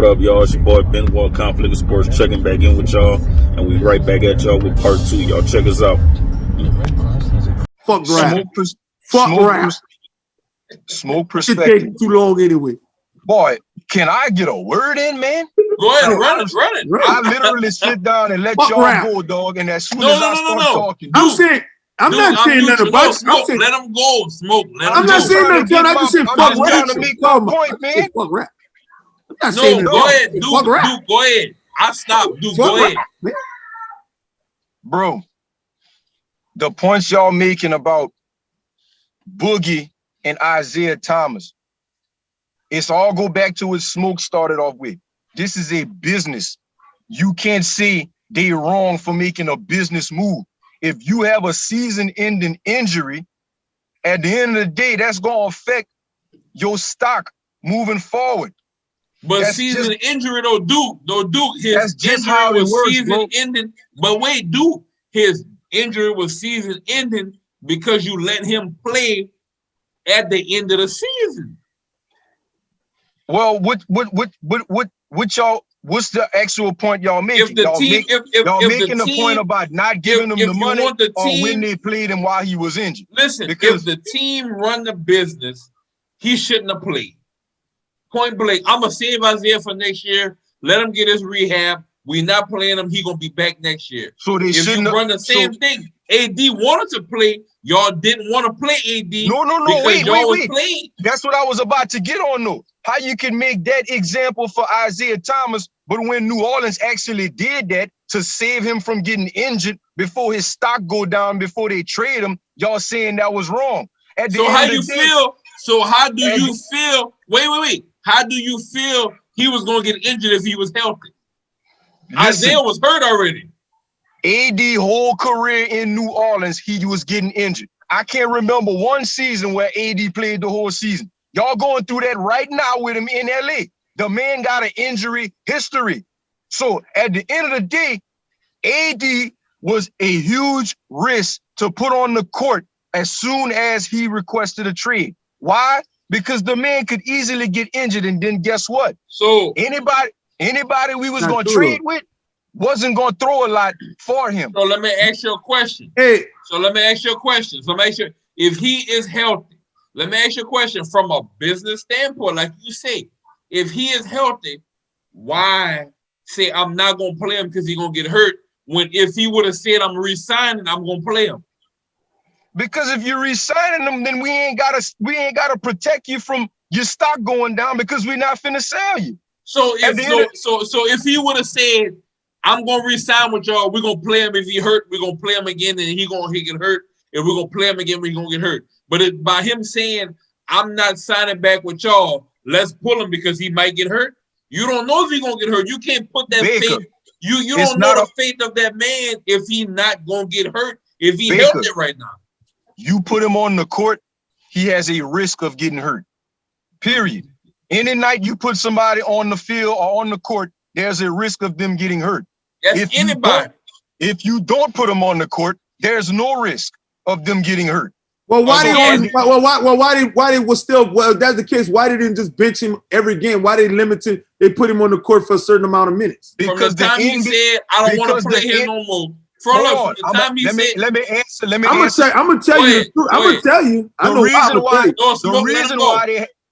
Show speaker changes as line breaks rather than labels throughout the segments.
What up, y'all? It's your boy Benoit, Conflict of Sports, checking back in with y'all, and we right back at y'all with part 2. Y'all check us out.
Fuck rap. Fuck rap.
Smoke
It
perspective.
takes too long anyway.
Boy, can I get a word in, man?
Go ahead, run it.
I literally sit down and let
Fuck
y'all
rap.
go, dog, and as soon as I start talking,
I'm not saying nothing about
Smoke. Let him go. Smoke.
I'm not saying nothing. I'm just saying fuck rap.
trying to make my point, man.
Fuck rap. I'm not saying
Go ahead, Duke. Go ahead. I stopped. Duke, go ahead.
Bro, the points y'all making about Boogie and Isaiah Thomas, it's all go back to what Smoke started off with. This is a business. You can't say they wrong for making a business move. If you have a season-ending injury, at the end of the day, that's going to affect your stock moving forward.
But
that's
season injury, though, Duke, his injury was season-ending. But wait, Duke, his injury was season-ending because you let him play at the end of the season.
Well, what y'all? What's the actual point y'all making? Y'all making the point about not giving him the money or when they played him while he was injured.
Listen, if the team run the business, he shouldn't have played. Point blank, I'm gonna save Isaiah for next year. Let him get his rehab. We're not playing him. He gonna be back next year.
So they shouldn't
run the same thing. AD wanted to play. Y'all didn't want to play AD.
No. Wait. That's what I was about to get on though. How you can make that example for Isaiah Thomas, but when New Orleans actually did that to save him from getting injured before his stock go down, before they trade him, y'all saying that was wrong.
So how do you feel? Wait. How do you feel he was going to get injured if he was healthy? Isaiah was hurt already.
AD whole career in New Orleans, he was getting injured. I can't remember one season where AD played the whole season. Y'all going through that right now with him in LA. The man got an injury history. So at the end of the day, AD was a huge risk to put on the court as soon as he requested a trade. Why? Because the man could easily get injured, and then guess what?
So
anybody we was going to trade with wasn't going to throw a lot for him.
So let me ask you a question.
If
he is healthy, let me ask you a question from a business standpoint. Like you say, if he is healthy, why say I'm not going to play him because he's going to get hurt, when if he would have said I'm re-signing, I'm going to play him?
Because if you're re-signing them, then we ain't gotta protect you from your stock going down because we're not finna sell you.
So if he would have said, I'm gonna re-sign with y'all, we're gonna play him if he hurt, we're gonna play him again, and he get hurt, and we're gonna play him again when he's gonna get hurt. But by him saying, I'm not signing back with y'all, let's pull him because he might get hurt. You don't know if he's gonna get hurt. You can't put that faith. You don't know the faith of that man if he's not gonna get hurt, if he healthy right now.
You put him on the court, he has a risk of getting hurt. Period. Any night you put somebody on the field or on the court, there's a risk of them getting hurt.
That's anybody.
If you don't put them on the court, there's no risk of them getting hurt.
Well, why if that's the case, why didn't just bench him every game? Why they limited? They put him on the court for a certain amount of minutes.
Because the time he said, I don't want to play here no more. Let me answer.
I'm gonna tell you.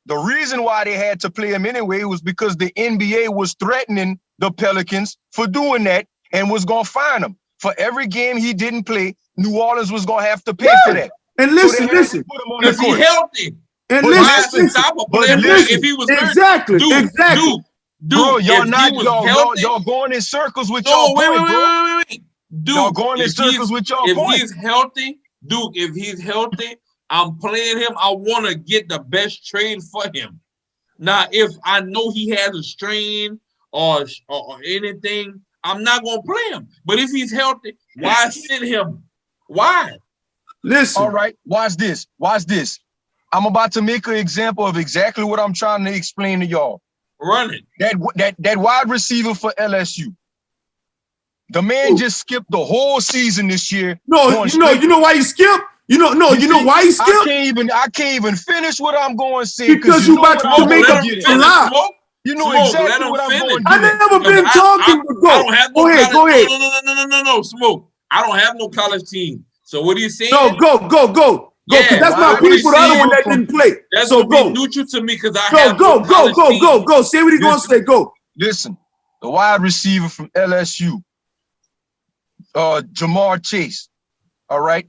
The reason why they had to play him anyway was because the NBA was threatening the Pelicans for doing that and was gonna fine him for every game he didn't play. New Orleans was gonna have to pay for that.
And listen.
If he's healthy,
and
listen. If he was
exactly.
Bro, y'all going in circles with y'all point, bro.
Dude,
y'all going in circles with y'all point.
If he's healthy, Duke, if he's healthy, I'm playing him. I want to get the best trade for him. Now, if I know he has a strain or anything, I'm not going to play him. But if he's healthy, why sit him? Why?
Listen. All right, watch this. I'm about to make an example of exactly what I'm trying to explain to y'all.
Run it.
That wide receiver for LSU. The man just skipped the whole season this year.
No, you know why he skipped? You know why he skipped?
I can't even finish what I'm going to say
because you about to make up a lie.
You know
Smoke,
exactly
let him
what I'm
finish.
going to
I
do.
never been talking, but
I don't have no
go ahead,
college.
go ahead.
No, Smoke. I don't have no college team. So what are you saying?
No, go, because
Yeah,
that's my
why would
people,
he
the other
see
one
you
that
from-
didn't play.
That's
So
gonna
go.
be neutral to me because I have
Go,
no college team.
go. Say what he gonna say, go.
Listen, the wide receiver from LSU, Jamar Chase. All right.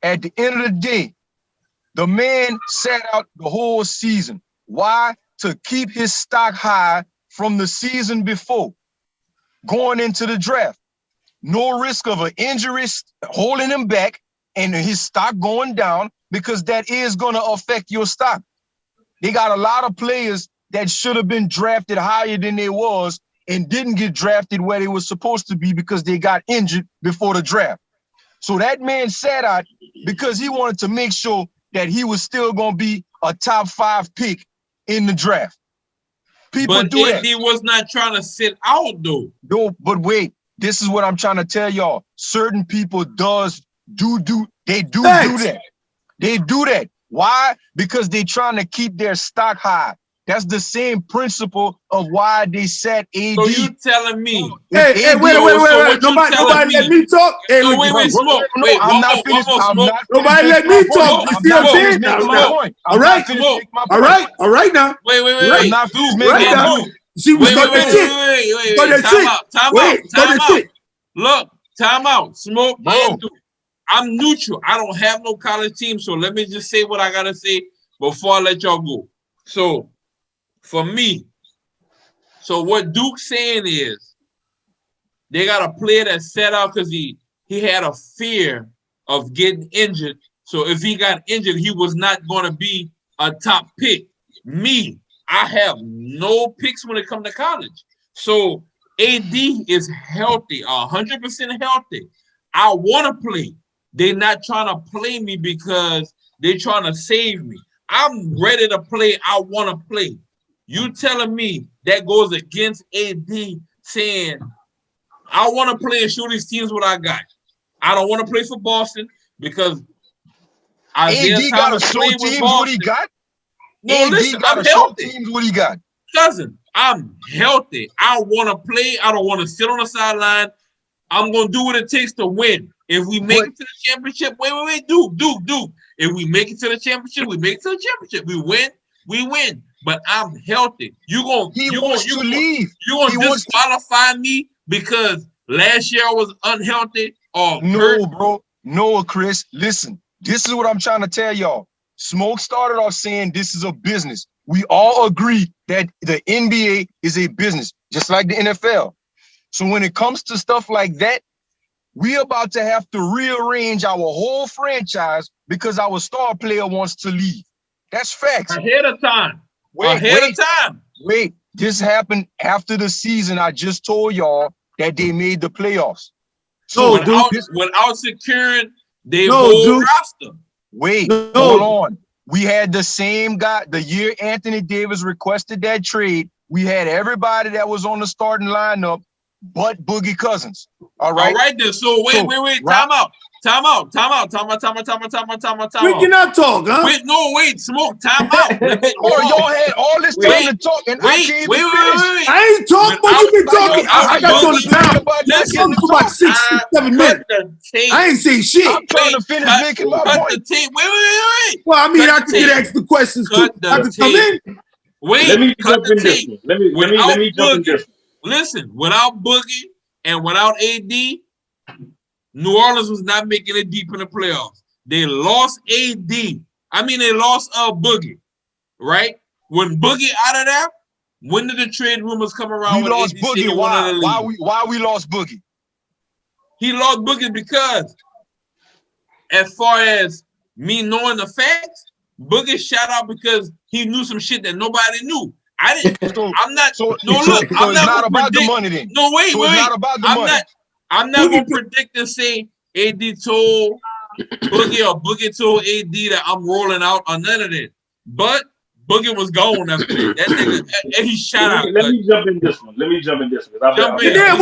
At the end of the day, the man sat out the whole season. Why? To keep his stock high from the season before, going into the draft. No risk of an injury holding him back and his stock going down, because that is going to affect your stock. They got a lot of players that should have been drafted higher than they was and didn't get drafted where they were supposed to be because they got injured before the draft. So that man sat out because he wanted to make sure that he was still going to be a top 5 pick in the draft. People
But
do
AD
that.
was not trying to sit out though.
No, but wait, this is what I'm trying to tell y'all. Certain people do that. They do that. Why? Because they're trying to keep their stock high. That's the same principle of why they sat AD.
So you telling me?
Hey, wait. Nobody let me talk. Hey,
So wait, Smoke.
No,
Wait,
I'm not finished.
Nobody let me talk. You see what I'm saying? All right. All right now.
Wait.
I'm not finished making my point.
See, we start that shit.
Wait. Time out. Look, time out. Smoke.
Bro.
I'm neutral. I don't have no college team, so let me just say what I gotta say before I let y'all go. So, for me, so what Duke's saying is they got a player that sat out because he had a fear of getting injured. So if he got injured, he was not going to be a top pick. Me, I have no picks when it comes to college. So AD is healthy, 100% healthy. I want to play. They're not trying to play me because they're trying to save me. I'm ready to play. I want to play. You telling me that goes against AD saying, I want to play and show these teams what I got. I don't want to play for Boston because
AD got to show teams what he got?
No, listen, I'm healthy.
Teams what he got?
Cousin, I'm healthy. I want to play. I don't want to sit on the sideline. I'm going to do what it takes to win. If we make it to the championship, wait, Duke. If we make it to the championship, we make it to the championship. We win. But I'm healthy. You're going to disqualify me because last year I was unhealthy or hurt?
No, bro. No, Chris. Listen, this is what I'm trying to tell y'all. Smoke started off saying this is a business. We all agree that the NBA is a business, just like the NFL. So when it comes to stuff like that, we're about to have to rearrange our whole franchise because our star player wants to leave. That's facts.
Ahead of time. Wait,
this happened after the season. I just told y'all that they made the playoffs. So
without securing their whole roster.
Hold on. We had the same guy the year Anthony Davis requested that trade. We had everybody that was on the starting lineup but Boogie Cousins. All right
then. So wait. Time out.
We cannot talk, huh?
Wait, Smoke. Time out.
Y'all had all this time to talk, and I can't even finish.
I ain't talking, but you been talking. I got you on the time. Let's go for about 6-7 minutes. I ain't saying shit.
I'm trying to finish making my point.
Wait.
Well, I mean, I could get extra questions too. I could come in.
Let me jump in this one. Let me jump in this one.
Listen, without Boogie and without AD, New Orleans was not making it deep in the playoffs. They lost AD. I mean, they lost Boogie, right? When Boogie out of there, when did the trade rumors come around?
We lost Boogie. Why we lost Boogie?
He lost Boogie because, as far as me knowing the facts, Boogie shot out because he knew some shit that nobody knew. I didn't. I'm not. I'm not
about the money then.
No, wait.
It's not about the money.
I'm not gonna predict and say AD told Boogie or Boogie told AD that I'm rolling out or none of that. But Boogie was gone after that. That nigga, and he shot out.
Let me jump in this one.
What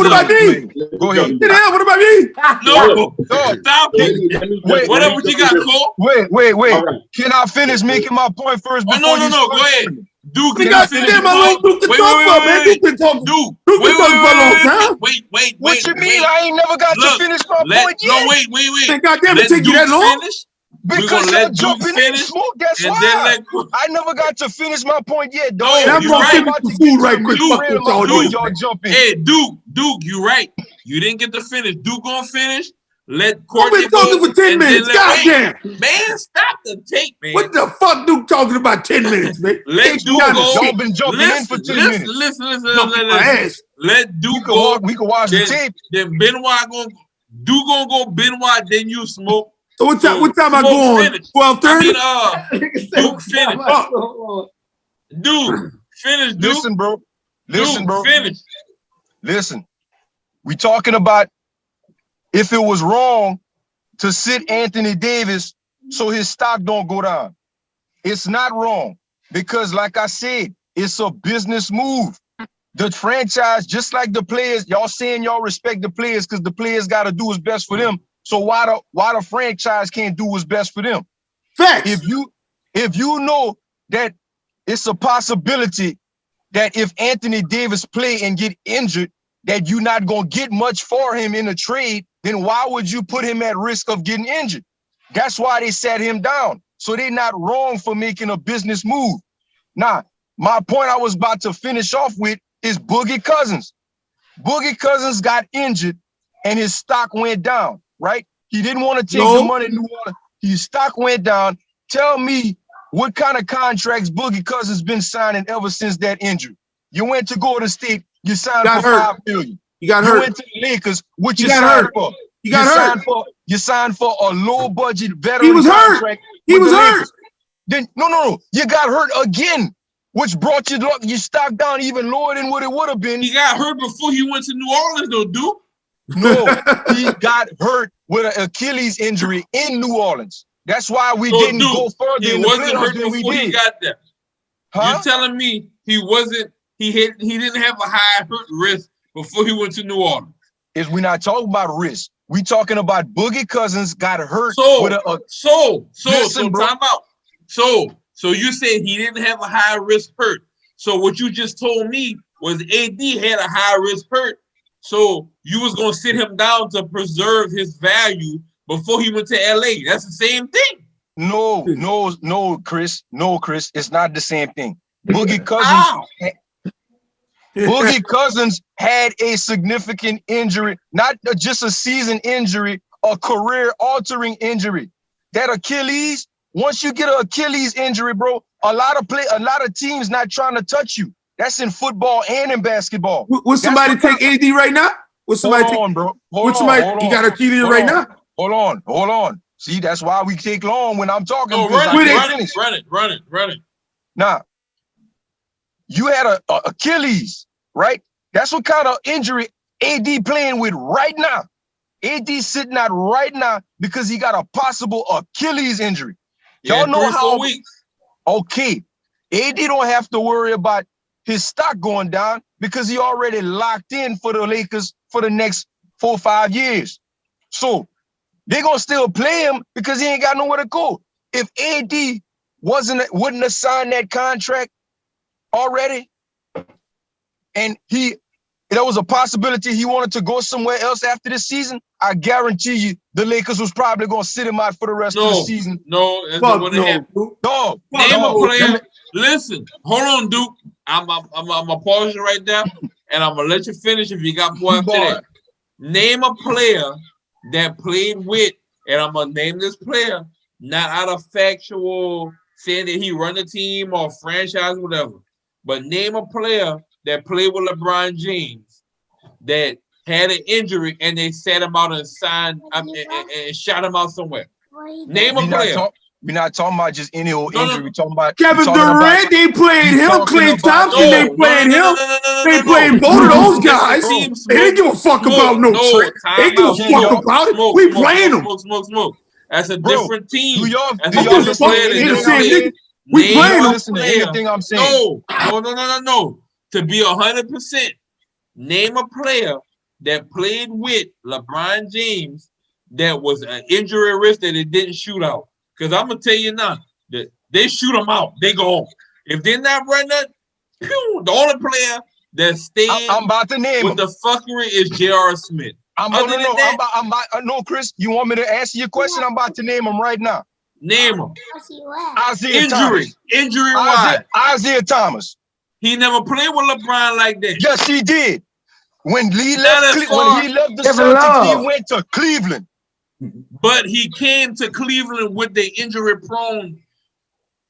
about me?
Go ahead.
What about me?
No, stop it. Whatever you got, Cole.
Wait. Right. Can I finish making my point first?
No. Go ahead. Duke,
goddamn, how long Duke can talk for, man? Duke been talking. Duke been talking for a long time.
Wait.
What you mean? I ain't never got to finish my point yet.
No, wait.
Man, goddamn, it take you that long?
Because y'all jumping in and smoke. That's why. I never got to finish my point yet, dog.
I'm gonna finish the food right quick. Fuck what
y'all jumping.
Hey, Duke, you right. You didn't get to finish. Duke gonna finish. Let Courtney
I've been talking for 10 minutes. Goddamn.
Man, stop the tape, man.
What the fuck Duke talking about 10 minutes, man?
Let Duke go.
Y'all been jumping in for 10 minutes.
Listen.
Let
Duke go.
We can watch the tape.
Then Benoit Duke gonna go Benoit, then you smoke.
So what time I go on? 12:30?
Duke finish. Duke finish. Duke.
Listen, bro.
Finish.
Listen. We talking about if it was wrong to sit Anthony Davis so his stock don't go down. It's not wrong because, like I said, it's a business move. The franchise, just like the players, y'all saying y'all respect the players because the players got to do what's best for them. So why the franchise can't do what's best for them?
Facts.
If you know that it's a possibility that if Anthony Davis play and get injured, that you're not gonna get much for him in a trade, then why would you put him at risk of getting injured? That's why they sat him down. So they're not wrong for making a business move. Now, my point I was about to finish off with is Boogie Cousins. Boogie Cousins got injured and his stock went down, right? He didn't want to take the money in New Orleans. His stock went down. Tell me what kind of contracts Boogie Cousins been signing ever since that injury. You went to Golden State, you signed for $5 million.
You got hurt.
You went to the Lakers, what you signed for?
You got hurt.
You signed for a low budget veteran.
He was
contract.
hurt. He was hurt.
Then no. You got hurt again, which brought your stock down even lower than what it would have been.
He got hurt before he went to New Orleans, though, Duke.
No, he got hurt with an Achilles injury in New Orleans. That's why we didn't go further in the playoffs than we did.
He got there.
Huh?
You're telling me he didn't have a high hurt risk before he went to New Orleans.
We're not talking about risk. We talking about Boogie Cousins got hurt with a
time out. So you said he didn't have a high risk hurt. So what you just told me was AD had a high risk hurt. So you was gonna sit him down to preserve his value before he went to LA. That's the same thing.
No, Chris. No, Chris. It's not the same thing. Boogie Cousins. Boogie Cousins had a significant injury, not just a season injury, a career-altering injury. That Achilles, once you get an Achilles injury, bro, a lot of teams not trying to touch you. That's in football and in basketball.
Would somebody take AD right now? Would somebody take?
Hold on, bro.
You got Achilles right now?
Hold on. See, that's why we take long when I'm talking.
No, run it.
Now, you had a Achilles, right? That's what kind of injury AD playing with right now. AD sitting out right now because he got a possible Achilles injury. Y'all know how.
Weeks.
Okay, AD don't have to worry about his stock going down because he already locked in for the Lakers for the next 4 or 5 years. So they're gonna still play him because he ain't got nowhere to go. If AD wouldn't have signed that contract already, and there was a possibility he wanted to go somewhere else after this season, I guarantee you the Lakers was probably gonna sit him out for the rest of the season.
No, that's not what happened.
Dog.
Name a player. Listen, hold on, Duke. I'm gonna pause you right there, and I'm gonna let you finish if you got more after that. Name a player that played with, and I'm gonna name this player not out of factual saying that he run the team or franchise, whatever. But name a player that played with LeBron James that had an injury and they sat him out and signed and shot him out somewhere. Name a player.
We're not talking about just any old injury. We're talking about
Kevin Durant. They played him. Klay Thompson. They played him. They played both of those guys. They didn't give a fuck about no trade. They give a fuck about it. We playing them.
Smoke. That's a different team.
We playing
them.
Anything I'm saying.
No. To be 100%, name a player that played with LeBron James that was an injury risk that it didn't shoot out. Because I'm gonna tell you now that they shoot them out, they go home. If they're not running that, the only player that stays
I'm about to name
with the fuckery is J.R. Smith.
No, Chris, you want me to answer your question? I'm about to name him right now.
Name him. Injury wise.
Eazyana Thomas.
He never played with LeBron like that.
Yes, he did. When he left the Celtics, he went to Cleveland.
But he came to Cleveland with the injury-prone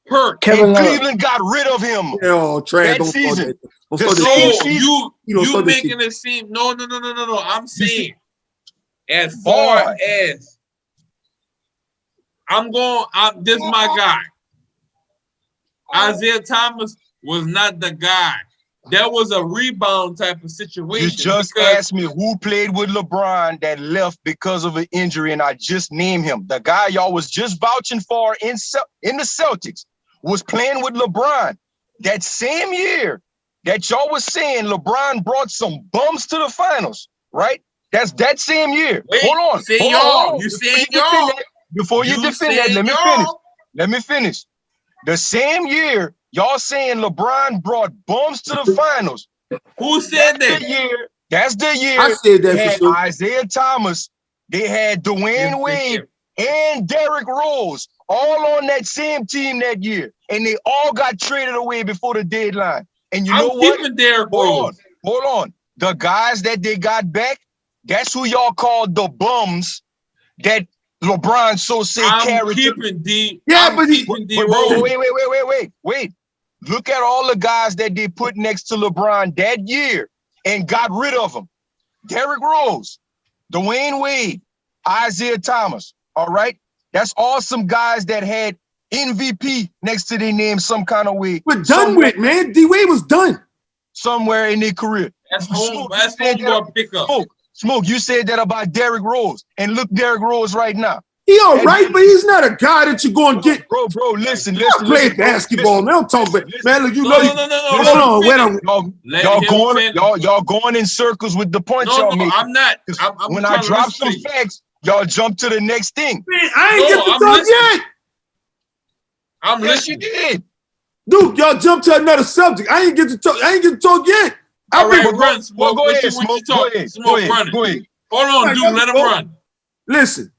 hurt.
And Cleveland got rid of him that season.
You making it seem no. I'm saying as far as this is my guy. Eazyana Thomas was not the guy. That was a rebound type of situation.
You just asked me who played with LeBron that left because of an injury, and I just named him. The guy y'all was just vouching for in the Celtics was playing with LeBron. That same year that y'all was saying LeBron brought some bums to the finals, right? That's that same year.
Wait,
hold on.
You saying y'all.
Before you defend that, let me finish. The same year, y'all saying LeBron brought bums to the finals.
Who said that?
That's the year.
I said that for sure.
Eazyana Thomas. They had Dwayne Wade and Derrick Rose all on that same team that year, and they all got traded away before the deadline. And you know what? Hold on. The guys that they got back, that's who y'all called the bums that LeBron carried. Wait. Look at all the guys that they put next to LeBron that year and got rid of them. Derrick Rose, Dwayne Wade, Eazyana Thomas. All right? That's all some guys that had MVP next to their name some kind of way.
But done with, man. D-Wade was done.
Somewhere in their career.
That's home pickup.
Smoke, you said that about Derrick Rose. And look Derrick Rose right now.
He all right, but he's not a guy that you're going to get.
Bro, listen.
Play basketball, man. Don't talk about man. Look,
hold on. Y'all going in circles with the point y'all making.
I'm not.
When I drop some facts, y'all jump to the next thing.
Man, I ain't get to talk yet.
Yes, you did.
Dude, y'all jump to another subject. I ain't get to talk yet.
All right, run, Smoke. Go ahead, Smoke. Go ahead. Hold on, dude. Let him run.
Listen.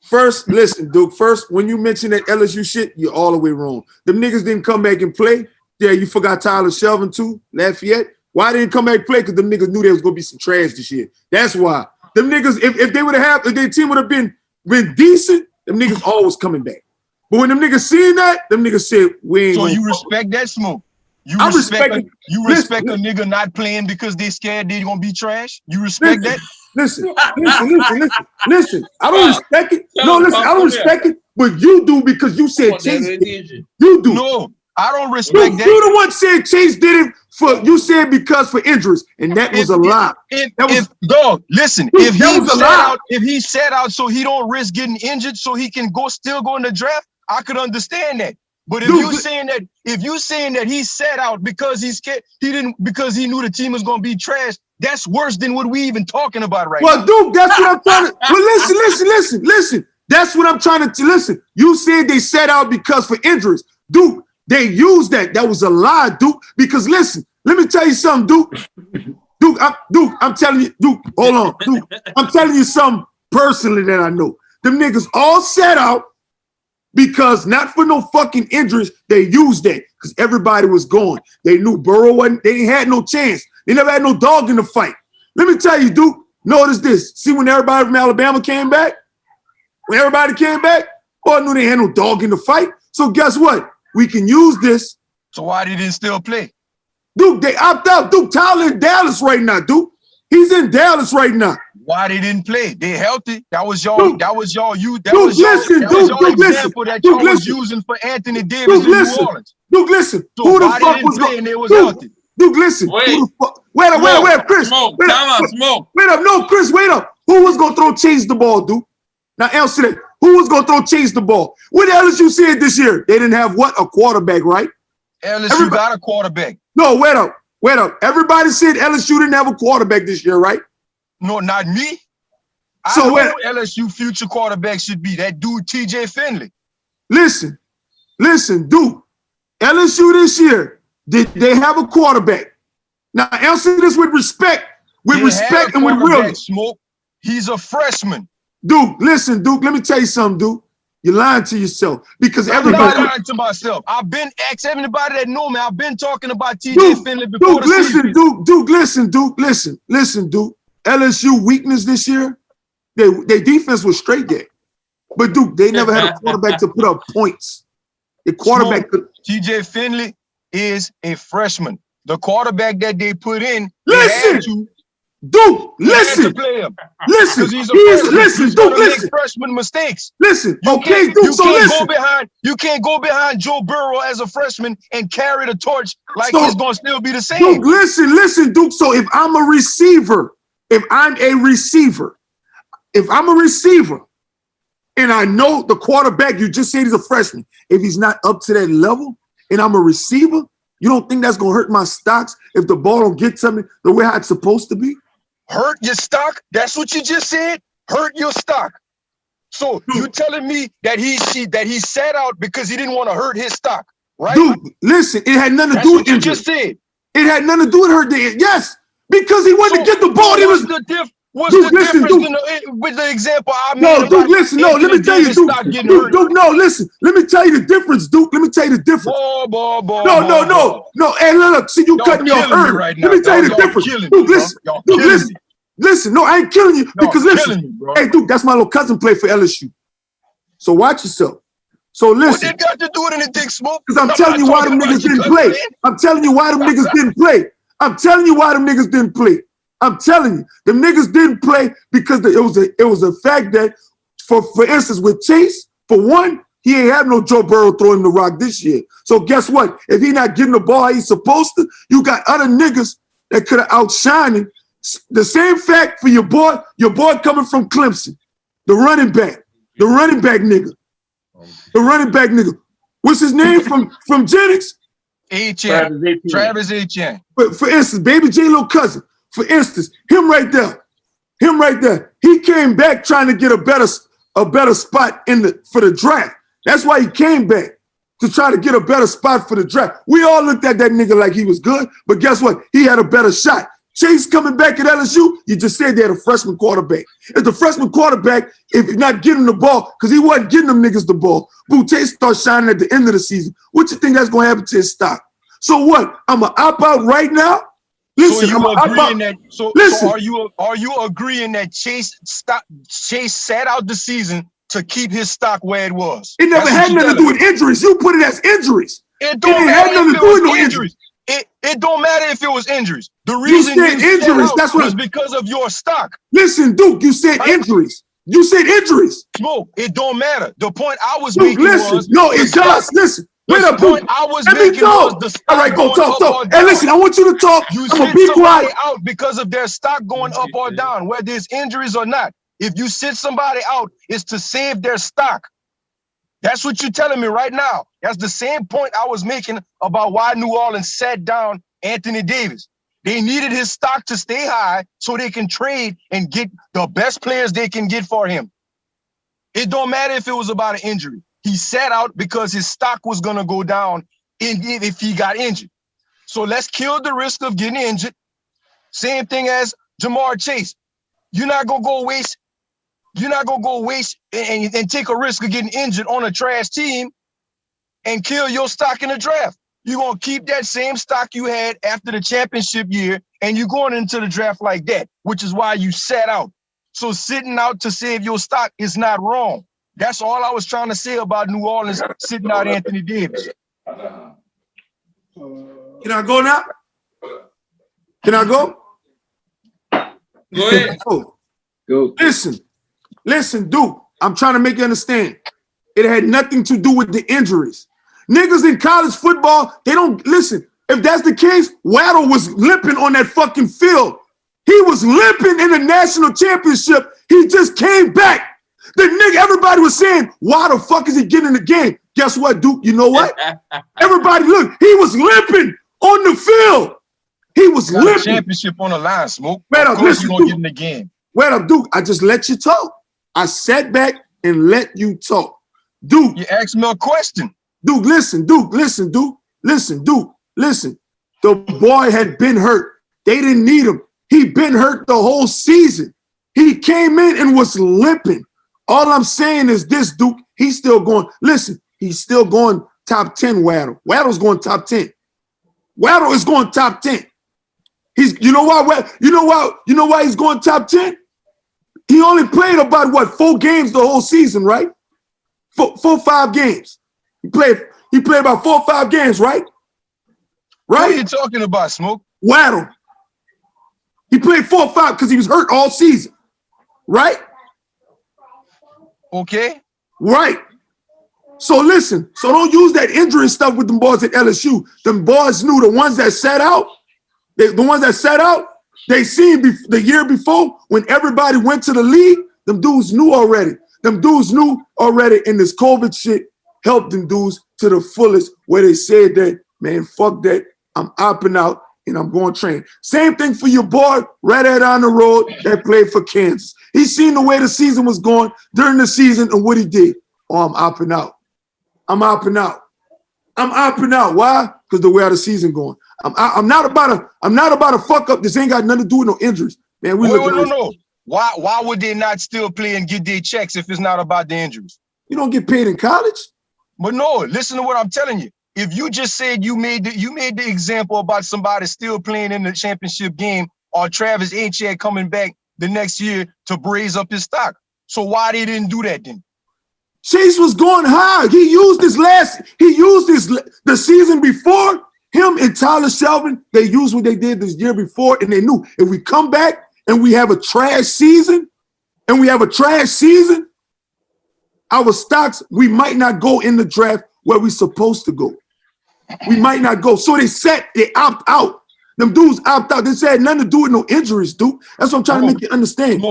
First, listen, Duke. First, when you mention that LSU shit, you're all the way wrong. Them niggas didn't come back and play. Yeah, you forgot Tyler Shelvin too, Lafayette. Why didn't come back and play? Because them niggas knew there was gonna be some trash this year. That's why. Them niggas, if they would have, if their team would have been decent, them niggas always coming back. But when them niggas seen that, them niggas said, we ain't.
So you respect that, Smoke? You respect a nigga not playing because they scared they gonna be trash? You respect that?
Listen. I don't respect it. No, listen, I don't respect it, but you do because you said Chase did it. You do.
No, I don't respect that.
You the one said Chase did it you said because for injuries, and that was a lie.
Listen, if he sat out so he don't risk getting injured so he can still go in the draft, I could understand that. But if you saying that he sat out because he's scared, because he knew the team was gonna be trash, that's worse than what we even talking about right now.
Well, Duke, that's what I'm trying to. But listen. That's what I'm trying to listen. You said they sat out because for injuries, Duke. They used that. That was a lie, Duke. Because listen, let me tell you something, Duke. I'm telling you, Duke. Hold on, Duke. I'm telling you something personally that I know. Them niggas all sat out. Because not for no fucking injuries, they used that because everybody was gone. They knew Burrow wasn't, they had no chance. They never had no dog in the fight. Let me tell you, Duke, notice this. See when everybody from Alabama came back? When everybody came back, I knew they had no dog in the fight. So guess what? We can use this.
So why they didn't still play?
Duke, they opt out. Duke, Tyler in Dallas right now, Duke. He's in Dallas right now.
Why they didn't play? They healthy. That was y'all.
Duke,
that was y'all. You. That
Duke,
was y'all.
listen,
that
Duke,
was y'all
Duke,
example
listen,
that y'all
Duke,
was
listen.
using for Anthony Davis
Duke,
in
listen.
New Orleans.
Duke, listen.
So
who the
why
fuck
they
was
didn't play and they was
Duke,
healthy?
Duke, listen.
Wait.
Who the fuck? Wait up, Chris.
Smoke.
Wait up.
Smoke.
Wait up. No, Chris, wait up. Who was gonna throw Chase the ball, Duke? Now answer that. Who was gonna throw Chase the ball? What LSU said this year? They didn't have what? A quarterback, right?
LSU got a quarterback.
No, wait up. Everybody said LSU didn't have a quarterback this year, right?
No, not me.
So
I know LSU future quarterback should be that dude TJ Finley.
Listen, listen, Duke. LSU this year, did they have a quarterback? Now answer this with respect. With respect and with real.
Smoke. He's a freshman.
Duke, listen, Duke, let me tell you something, Duke. You're lying to yourself because everybody.
I'm not lying to myself. I've been asking everybody that know me. I've been talking about TJ Finley before
Duke, listen, Duke, listen, Duke, listen, Duke. LSU weakness this year, their defense was straight there. But Duke, they never had a quarterback to put up points. The quarterback
TJ Finley is a freshman. The quarterback that they put in,
listen. Duke, listen. Listen, Duke, listen.
Freshman mistakes.
Listen, okay, Duke, so listen.
You can't go behind Joe Burrow as a freshman and carry the torch like it's going to still be the same.
Duke, listen, Duke. So if I'm a receiver, and I know the quarterback, you just said he's a freshman, if he's not up to that level and I'm a receiver, you don't think that's going to hurt my stocks if the ball don't get to me the way it's supposed to be?
Hurt your stock? That's what you just said? Hurt your stock. So you telling me that he sat out because he didn't want to hurt his stock, right?
Dude, listen, it had nothing to do with injury.
You just said.
It had nothing to do with hurt. Yes, because he wanted to get the ball.
What's the difference with the example I made?
No, Duke, listen. No, let me tell you, Duke. No, listen. Let me tell you the difference, Duke. Let me tell you the difference. No. Hey, look. See, you cutting me off early. Let me tell you the difference. Duke, listen. No, I ain't killing you because listen. Hey, Duke, that's my little cousin played for LSU. So watch yourself. So listen.
What they got to do with anything, Smoke?
Because I'm telling you why them niggas didn't play. I'm telling you why them niggas didn't play. I'm telling you why them niggas didn't play. I'm telling you, them niggas didn't play because it was a fact that, for instance, with Chase, for one, he ain't have no Joe Burrow throwing the rock this year. So guess what? If he not getting the ball how he's supposed to, you got other niggas that could have outshined him. The same fact for your boy coming from Clemson, the running back nigga. What's his name from Jennings?
Travis Etienne.
But for instance, Baby J little cousin. For instance, him right there. He came back trying to get a better spot for the draft. That's why he came back, to try to get a better spot for the draft. We all looked at that nigga like he was good, but guess what? He had a better shot. Chase coming back at LSU, you just said they had a freshman quarterback. If the freshman quarterback, if he's not getting the ball, because he wasn't getting them niggas the ball, Chase starts shining at the end of the season. What you think that's going to happen to his stock? So what? I'm going to opt out right now? Listen,
so are you agreeing that Chase sat out the season to keep his stock where it was?
It never had nothing to do with injuries. You put it as injuries.
It don't matter if it was injuries. It don't matter if it was injuries. The reason you said injuries, that's what was because of your stock.
Listen, Duke, you said injuries. You said injuries.
Smoke, it don't matter. The point I was making was
no, it does. Listen. Wait up, Duke.
I was making was the stock.
All right, go talk. Hey, listen, I want you to talk.
You sit somebody out because of their stock going up or down, whether it's injuries or not. If you sit somebody out, it's to save their stock. That's what you're telling me right now. That's the same point I was making about why New Orleans sat down Anthony Davis. They needed his stock to stay high so they can trade and get the best players they can get for him. It don't matter if it was about an injury. He sat out because his stock was going to go down if he got injured. So let's kill the risk of getting injured. Same thing as Jamar Chase. You're not going to go waste. You're not going to go waste and take a risk of getting injured on a trash team and kill your stock in the draft. You're going to keep that same stock you had after the championship year, and you're going into the draft like that, which is why you sat out. So sitting out to save your stock is not wrong. That's all I was trying to say about New Orleans sitting out Anthony Davis.
Can I go now? Can I go?
Go ahead.
Go. Listen, Duke. I'm trying to make you understand. It had nothing to do with the injuries. Niggas in college football, they don't listen. If that's the case, Waddle was limping on that fucking field. He was limping in the national championship. He just came back. The nigga, everybody was saying, why the fuck is he getting in the game? Guess what, Duke? You know what? Everybody, look, he was limping on the field. He was limping.
Championship on the line, Smoke.
Wait up, listen,
you're gonna get in the game.
Wait up, Duke. I just let you talk. I sat back and let you talk. Duke.
You asked me a question.
Duke, listen, Duke, listen, Duke, listen, Duke, listen. The boy had been hurt. They didn't need him. He been hurt the whole season. He came in and was limping. All I'm saying is this, Duke, he's still going. Listen, he's still going top 10, Waddle. Waddle's going top 10. Waddle is going top 10. You know why he's going top 10? He only played about, what, 4 games the whole season, right? 5 games. He played about 4 or 5 games, right? Right?
What are you talking about, Smoke?
Waddle. He played 4 or 5 because he was hurt all season. Right?
Okay.
Right. So listen, so don't use that injury stuff with them boys at LSU. Them boys knew the ones that sat out, they seen the year before when everybody went to the league, them dudes knew already. And this COVID shit helped them dudes to the fullest where they said that, man, fuck that. I'm opting out and I'm going to train. Same thing for your boy right out on the road that played for Kansas. He seen the way the season was going during the season and what he did. Oh, I'm opting out. Why? Because the way how the season going. I'm not about to fuck up. This ain't got nothing to do with no injuries. Man,
no. Why would they not still play and get their checks if it's not about the injuries?
You don't get paid in college?
But no, listen to what I'm telling you. If you just said you made the example about somebody still playing in the championship game or Travis Etienne coming back the next year to raise up his stock. So why they didn't do that then?
Chase was going high. He used the season before. Him and Tyler Shelvin, they used what they did this year before, and they knew if we come back and we have a trash season, our stocks, we might not go in the draft where we're supposed to go. We might not go. So they opt out. Them dudes opt out. This had nothing to do with no injuries, dude. That's what I'm trying to make you understand.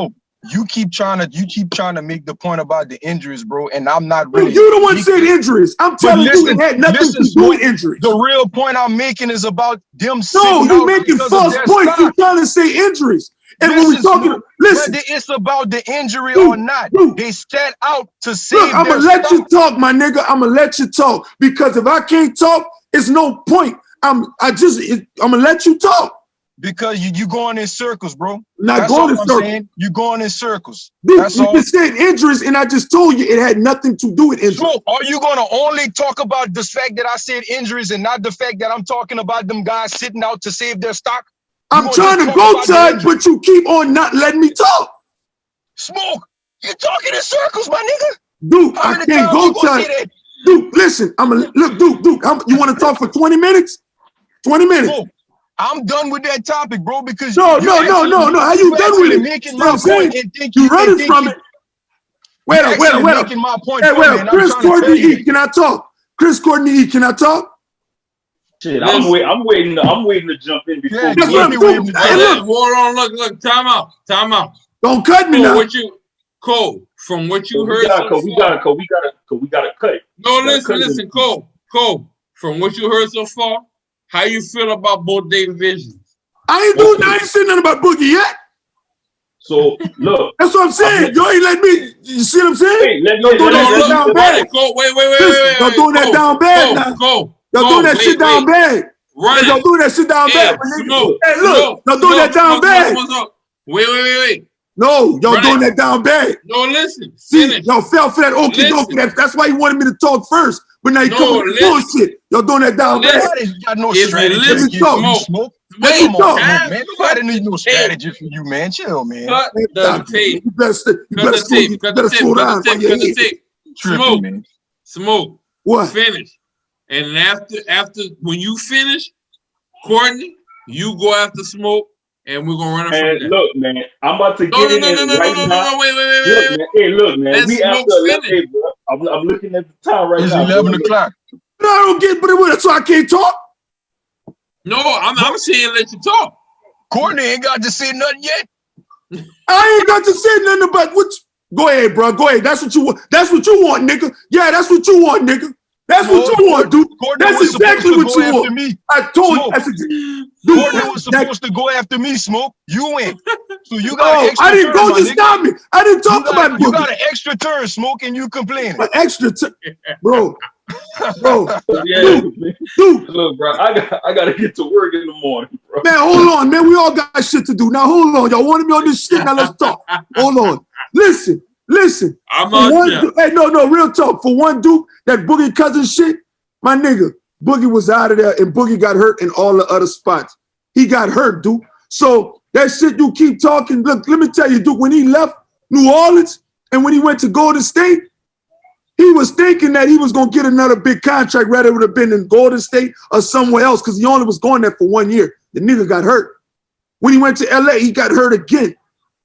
You keep trying to make the point about the injuries, bro, and I'm not really.
You the one said injuries. I'm telling you, it had nothing to do with injuries.
The real point I'm making is about them.
No, you're making false points. You're trying to say injuries. And when we're talking, listen,
whether it's about the injury or not, they set out to save.
Look, I'm gonna let you talk, my nigga. I'm gonna let you talk because if I can't talk, it's no point. I'm gonna let you talk.
Because you going in circles, bro.
Not going in circles.
You going in circles.
Dude,
that's
you
all.
just said injuries, and I just told you it had nothing to do with injuries.
So are you gonna only talk about the fact that I said injuries and not the fact that I'm talking about them guys sitting out to save their stock?
I'm trying to go to it, but you keep on not letting me talk.
Smoke, you're talking in circles, my nigga.
Dude, I can't go to it. Dude, listen, Duke, you want to talk for 20 minutes? 20 minutes.
Smoke. I'm done with that topic, bro, because
no. How you done with it?
Making my point and think
you running from it. Wait up.
Making my point.
Chris Courtney E, can I talk? Chris Courtney E, can I talk?
Shit, I'm waiting to jump in before.
Yeah, that's what I'm doing.
Hey, look, time out.
Don't cut me now.
Cole, from what you heard,
we gotta cut it.
No, listen, Cole, from what you heard so far. How you feel about both their divisions?
I ain't saying nothing about Boogie yet.
So look,
that's what I'm saying. You ain't let me. You see what I'm saying?
Hey,
Y'all doing that shit down bad.
Wait.
Y'all doing that down bad now. Y'all doing that shit down bad.
Right.
Y'all doing that shit down bad. Hey, look, y'all doing that down bad.
Wait.
No, y'all doing that down bad.
No, listen.
See, y'all fell for that okie dokie. That's why you wanted me to talk first. But now you come with bullshit. Y'all doing that down bad.
Nobody's got no strategy. Smoke.
Let me talk,
man. Nobody needs no strategy for you, man. Chill, man.
Cut the tape.
You better slow down.
Cut the tape.
Tripping, man.
Smoke.
What?
Finish. And after when you finish, Courtney, you go after Smoke, and we're gonna run it from there.
Look, man, I'm about to get in right now.
No, wait.
Look, man.
Let
We after 11, bro. I'm looking at the time right now.
It's 11 o'clock.
No, I don't get, but so I can't talk.
No, I'm saying let you talk.
Courtney ain't got to say nothing yet.
I ain't got to say nothing about what. Go ahead, bro. Go ahead. That's what you want. That's what you want, nigga. Yeah, that's what you want, nigga. That's what you want, dude. That's exactly what you want.
Me.
I told you.
Courtney was supposed to go after me, Smoke. You went. So you got an extra
I didn't
turn,
go. Just stop me. I didn't talk about
you got an extra turn, Smoke, and you complaining.
An extra turn, bro. Bro,
Yeah,
dude,
Look, bro, I gotta get to work in the morning, bro.
man, hold on, man. We all got shit to do. Now, hold on. Y'all wanted me on this shit? Now, let's talk. Hold on. Listen.
I'm
For
out
one,
there.
hey, no, real talk. For one Duke, that Boogie cousin shit, my nigga, Boogie was out of there and Boogie got hurt in all the other spots. He got hurt, Duke. So that shit you keep talking. Look, let me tell you, Duke, when he left New Orleans and when he went to Golden State, he was thinking that he was going to get another big contract, rather it would have been in Golden State or somewhere else, because he only was going there for 1 year. The nigga got hurt. When he went to LA, he got hurt again.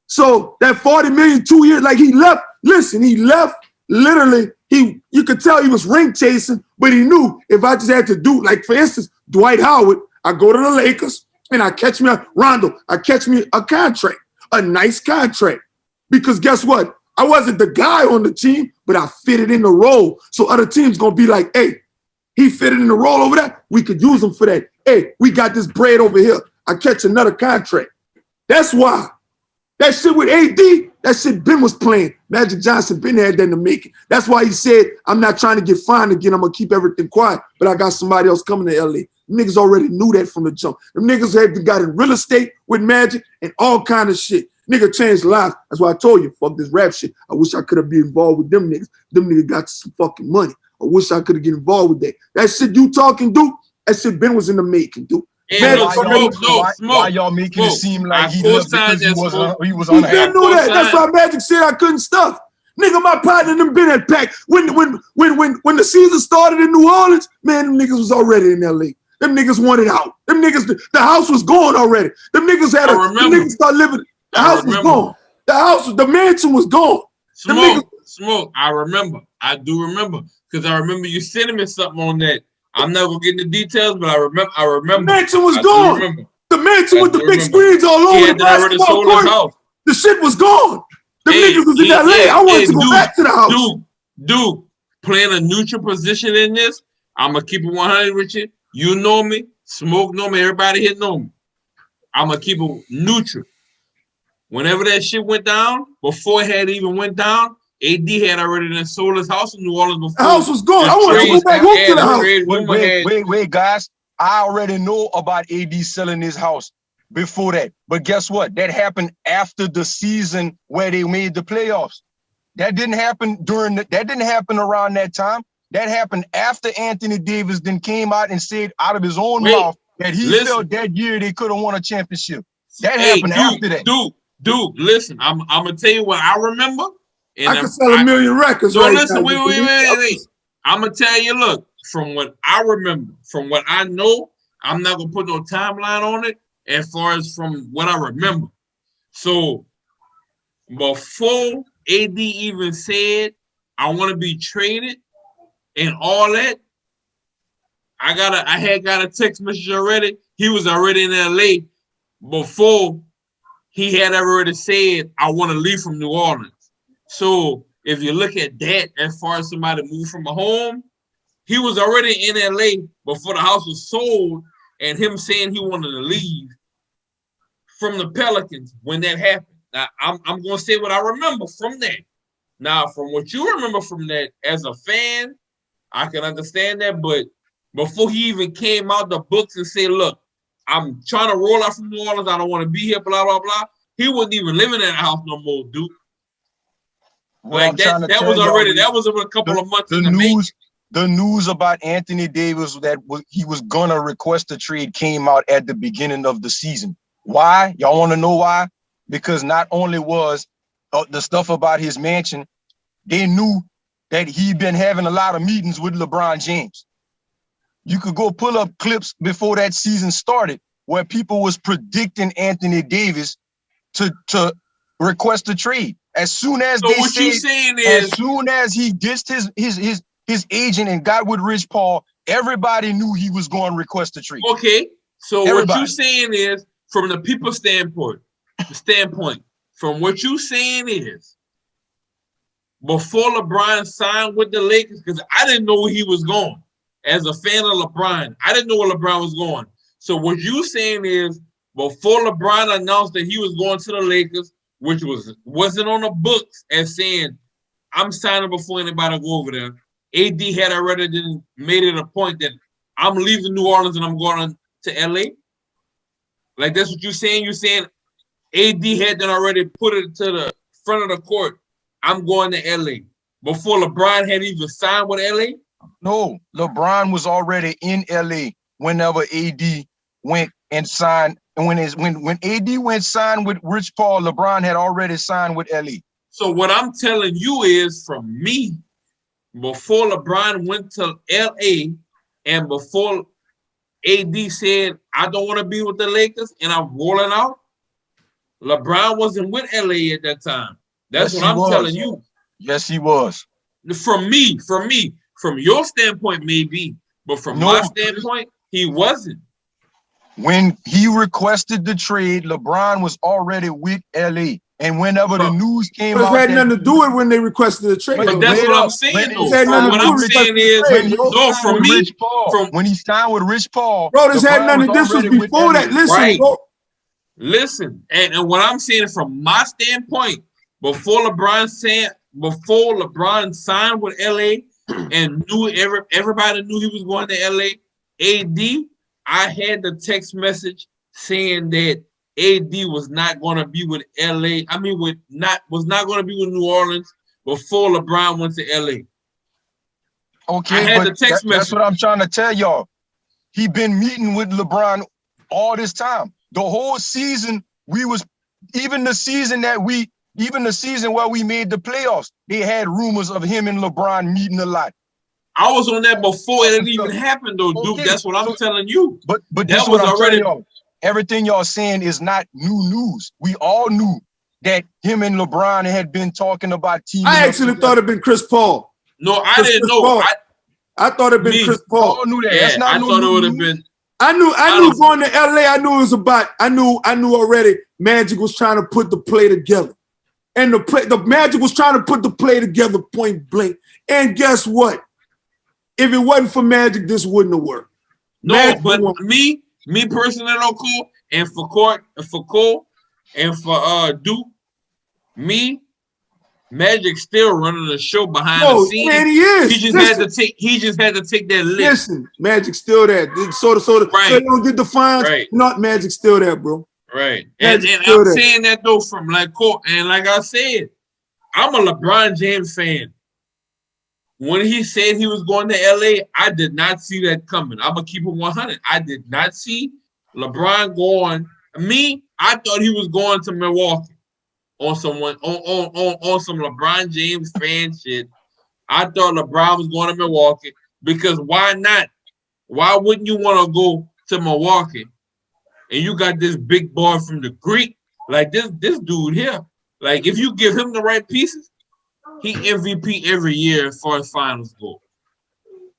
So that 40 million 2 years, like he left. Listen, he left literally. You could tell he was ring chasing, but he knew if I just had to do, like for instance, Dwight Howard, I go to the Lakers and I catch me I catch me a contract, a nice contract. Because guess what? I wasn't the guy on the team, but I fitted in the role. So other teams gonna be like, hey, he fitted in the role over there. We could use him for that. Hey, we got this bread over here. I catch another contract. That's why. That shit with AD, that shit Ben was playing. Magic Johnson, Ben had that in the making. That's why he said, I'm not trying to get fined again. I'm going to keep everything quiet, but I got somebody else coming to LA. Niggas already knew that from the jump. Them niggas had got in real estate with Magic and all kind of shit. Nigga changed lives. That's why I told you, fuck this rap shit. I wish I could have been involved with them niggas. Them niggas got some fucking money. I wish I could have get involved with that. That shit you talking, dude, that shit Ben was in the making, dude.
And
Why y'all making it seem like he left because he was
He
unhappy?
didn't know that. That's why Magic said I couldn't stuff. Nigga, my partner them been at pack. When the season started in New Orleans, man, them niggas was already in LA. Them niggas wanted out. Them niggas, the house was gone already. Them niggas had them niggas start living. The house was gone. The mansion was gone.
Smoke. I remember. I do remember. Because I remember you sending me something on that. I'm not gonna get into details, but I remember. The
mansion was gone. The mansion with the big screens all over the basketball court. The shit was gone. The niggas was in LA. I wanted to go back to the house.
Dude, playing a neutral position in this, I'm gonna keep it 100 with you. You know me, Smoke know me, everybody here know me. I'm gonna keep it neutral. Whenever that shit went down, before it had even went down, AD had already sold his house in New Orleans before.
The house was gone. I wanted to go back home to the house.
Wait, guys. I already know about AD selling his house before that. But guess what? That happened after the season where they made the playoffs. That didn't happen that didn't happen around that time. That happened after Anthony Davis then came out and said out of his own mouth that he felt that year they could have won a championship. That happened after that.
Dude, listen, I'm gonna tell you what I remember. And
I could sell a million records.
So listen, wait. I'm gonna tell you, look, from what I remember, from what I know, I'm not gonna put no timeline on it as far as from what I remember. So before AD even said I want to be traded and all that, I had got a text message already. He was already in LA before he had already said I want to leave from New Orleans. So if you look at that as far as somebody moved from a home, he was already in LA before the house was sold, and him saying he wanted to leave from the Pelicans when that happened. Now, I'm going to say what I remember from that. Now, from what you remember from that, as a fan, I can understand that, but before he even came out the books and said, look, I'm trying to roll out from New Orleans, I don't want to be here, blah, blah, blah, he wasn't even living in the house no more, dude. Like that was a couple of months in the news.
The news about Anthony Davis that he was gonna request a trade came out at the beginning of the season. Why? Y'all want to know why? Because not only was the stuff about his mansion, they knew that he'd been having a lot of meetings with LeBron James. You could go pull up clips before that season started where people was predicting Anthony Davis to request a trade. As soon as as soon as he ditched his agent and got with Rich Paul, everybody knew he was going to request a trade.
Okay, so what you're saying is, from the people's standpoint, from what you're saying is, before LeBron signed with the Lakers, because I didn't know where he was going. As a fan of LeBron, I didn't know where LeBron was going. So what you're saying is, before LeBron announced that he was going to the Lakers, which wasn't on the books as saying, I'm signing before anybody go over there. AD had already made it a point that I'm leaving New Orleans and I'm going to LA? Like that's what you're saying? You're saying AD had then already put it to the front of the court. I'm going to LA. Before LeBron had even signed with LA?
No, LeBron was already in LA whenever AD went and signed. And when AD went signed with Rich Paul, LeBron had already signed with LA.
So what I'm telling you is, from me, before LeBron went to LA and before AD said, I don't want to be with the Lakers and I'm rolling out, LeBron wasn't with LA at that time. That's
Yes,
what I'm
was.
telling you.
Yes, he was.
From your standpoint, maybe, but from my standpoint, he wasn't.
When he requested the trade, LeBron was already with LA. And whenever the news came out,
it had nothing to do with when they requested the trade.
But that's what I'm saying.
What
I'm saying is,
when he signed with Rich Paul,
bro, this had nothing to do. This was before that. Listen,
right.
bro.
Listen, and what I'm saying from my standpoint, before LeBron signed with LA and everybody knew he was going to LA, AD, I had the text message saying that AD was not going to be with LA. I mean, was not going to be with New Orleans before LeBron went to LA.
Okay,
I had the text message.
That's what I'm trying to tell y'all. He been meeting with LeBron all this time. The whole season, even the season where we made the playoffs, they had rumors of him and LeBron meeting a lot.
I was on that before it even happened, though, Duke. That's what I'm telling you.
But that was already. Everything y'all saying is not new news. We all knew that him and LeBron had been talking about teaming.
I actually thought it'd been Chris Paul.
No, I didn't know.
I thought it'd been Chris Paul.
I knew that.
Yeah,
That's not
I thought it would have been.
I knew going to LA. I knew it was about. I knew already. Magic was trying to put the play together, and the Magic was trying to put the play together point blank. And guess what? If it wasn't for Magic, this wouldn't have worked.
No,
Magic
but
won.
me personally, no cool, and for Court, and for Cole, and for Duke, Magic still running the show behind the scenes.
Man, he is.
He just had to take that list.
Listen, Magic still there. So you don't get the fines.
Right.
Not Magic still there, bro.
Right. And I'm saying that though from like Court, and like I said, I'm a LeBron James fan. When he said he was going to LA, I did not see that coming. I'm gonna keep it 100. I did not see LeBron going. I thought he was going to Milwaukee on some LeBron James fan shit. I thought LeBron was going to Milwaukee because why not? Why wouldn't you want to go to Milwaukee? And you got this big boy from the Greek, like this dude here. Like if you give him the right pieces, he MVP every year as far as finals go.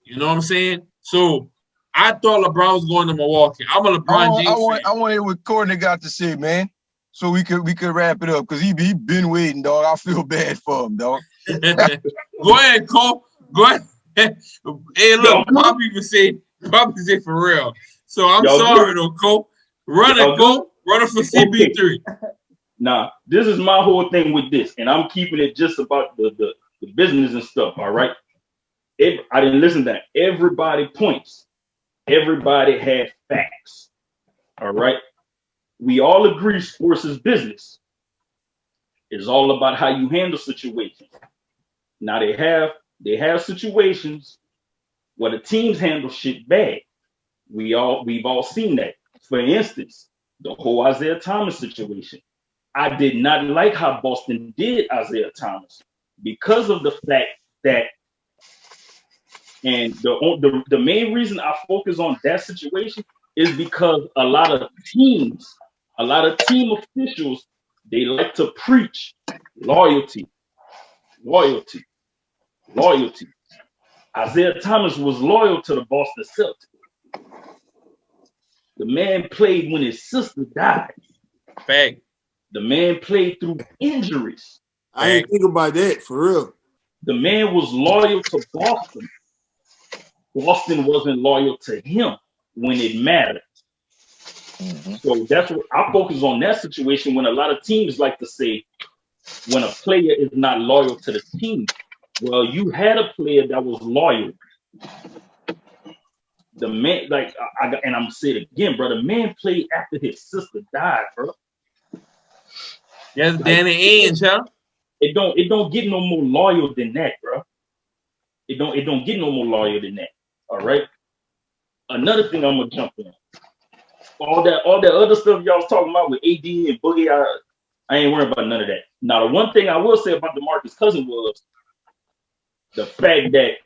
You know what I'm saying? So I thought LeBron was going to Milwaukee. I'm a LeBron James fan.
I want to hear what Courtney got to say, man. So we could wrap it up because he been waiting, dog. I feel bad for him, dog.
Go ahead, Cole. Go ahead. Hey, look, Poppy say for real. So I'm sorry though, Cole. Run it, Cole. Run it for CB3.
Nah, this is my whole thing with this, and I'm keeping it just about the business and stuff, all right? I didn't listen to that. Everybody points. Everybody had facts, all right? We all agree sports is business. It's all about how you handle situations. Now, they have situations where the teams handle shit bad. We've all seen that. For instance, the whole Isaiah Thomas situation. I did not like how Boston did Isaiah Thomas because of the fact that, and the main reason I focus on that situation is because a lot of team officials, they like to preach loyalty. Isaiah Thomas was loyal to the Boston Celtics. The man played when his sister died.
Fact.
The man played through injuries.
I didn't think about that, for real.
The man was loyal to Boston. Boston wasn't loyal to him when it mattered. Mm-hmm. So that's what I focus on, that situation when a lot of teams like to say when a player is not loyal to the team. Well, you had a player that was loyal. The man, like, and I'm gonna say it again, bro. The man played after his sister died, bro.
That's Danny Ainge, huh?
It don't get no more loyal than that, bro. It don't get no more loyal than that. All right. Another thing I'm gonna jump in. All that other stuff y'all was talking about with AD and Boogie, I ain't worried about none of that. Now, the one thing I will say about DeMarcus Cousins was the fact that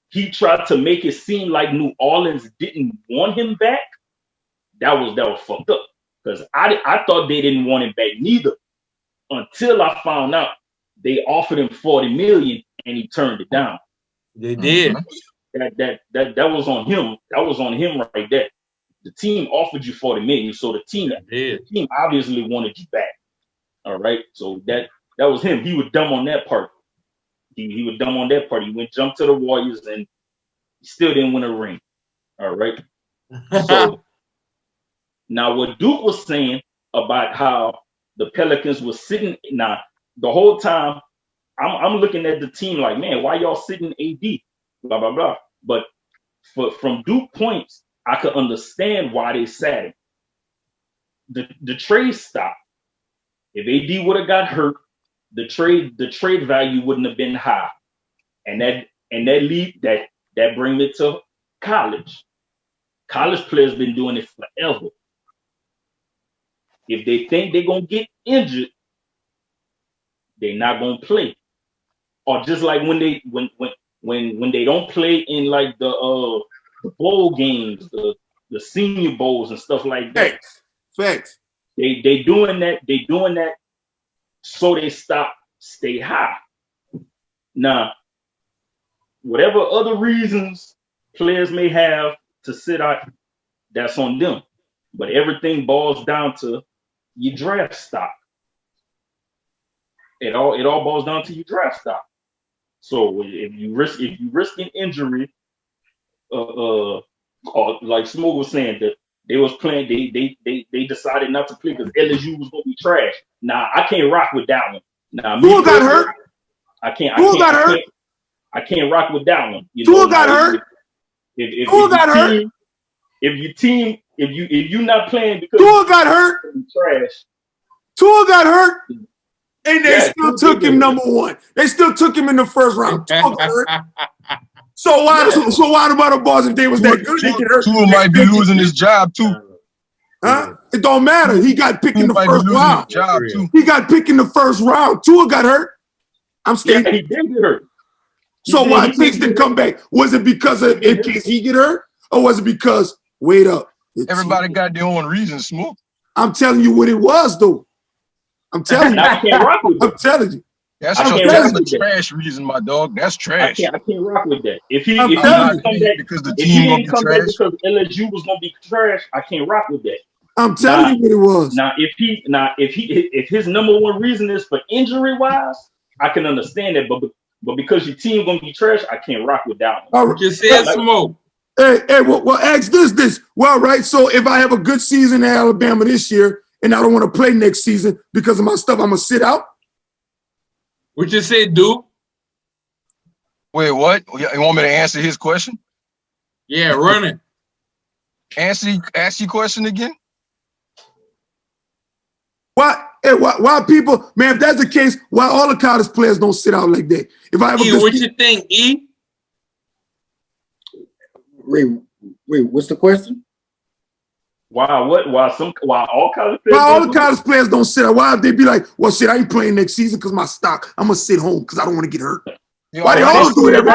he tried to make it seem like New Orleans didn't want him back. That was fucked up. Because I thought they didn't want him back neither. Until I found out they offered him $40 million and he turned it down.
They did.
That was on him. That was on him right there. The team offered you $40 million, so the team obviously wanted you back. All right, so that was him. He was dumb on that part. He was dumb on that part. He went jump to the Warriors and still didn't win a ring. All right. So now what Duke was saying about how the Pelicans were sitting now the whole time, I'm looking at the team like, man, why y'all sitting AD? Blah blah blah. But from Duke points, I could understand why they sat him. The trade stopped. If AD would have got hurt, the trade value wouldn't have been high, and that brings it to college. College players been doing it forever. If they think they're gonna get injured, they're not gonna play. Or just like when they don't play in like the bowl games, the senior bowls and stuff like that.
Facts.
They doing that so they stay high. Now, whatever other reasons players may have to sit out, that's on them. But everything boils down to your draft stock. It all boils down to your draft stock. So if you risk an injury, or like Smoke was saying that they was playing, they decided not to play because LSU was gonna be trash. Nah, I can't rock with that one. Nah,
who got hurt?
I can't rock with that one.
Who got hurt?
If you not playing because
Tua got hurt.
Trash.
Tua got hurt. And they still took him number one. They still took him in the first round. Tua got hurt. So why about the Bulls if they was that good? They get hurt.
Tua might be losing his job too.
Huh? It don't matter. He got picked in the first round. He got picked in the first round. Tua got hurt. I'm stating.
Yeah, he did get hurt.
So why Chase didn't come back? Was it because of in case he get hurt, or was it because wait up?
Everybody got their own reasons, Smoke.
I'm telling you what it was, though. I'm telling you.
I can't rock with that.
I'm telling you.
That's a trash reason, my dog. That's trash.
I can't rock with that. If he
didn't come back
because LSU was gonna be trash, I can't rock with that.
I'm telling you what it was.
If his number one reason is for injury wise, I can understand that. But because your team gonna be trash, I can't rock with that one.
Just said Smoke.
Hey, well, ask this. Well, right. So if I have a good season in Alabama this year and I don't want to play next season because of my stuff, I'm gonna sit out.
What you say, Duke?
Wait, what? You want me to answer his question?
Yeah, run it.
Ask your question again.
Why people, man, if that's the case, why all the college players don't sit out like that? If I have a
what you think, E?
Wait, what's the question?
Why all college players?
Why all the college players don't sit out? Why they be like, well, shit, I ain't playing next season because my stock. I'm gonna sit home because I don't want to get hurt. Why they all do that?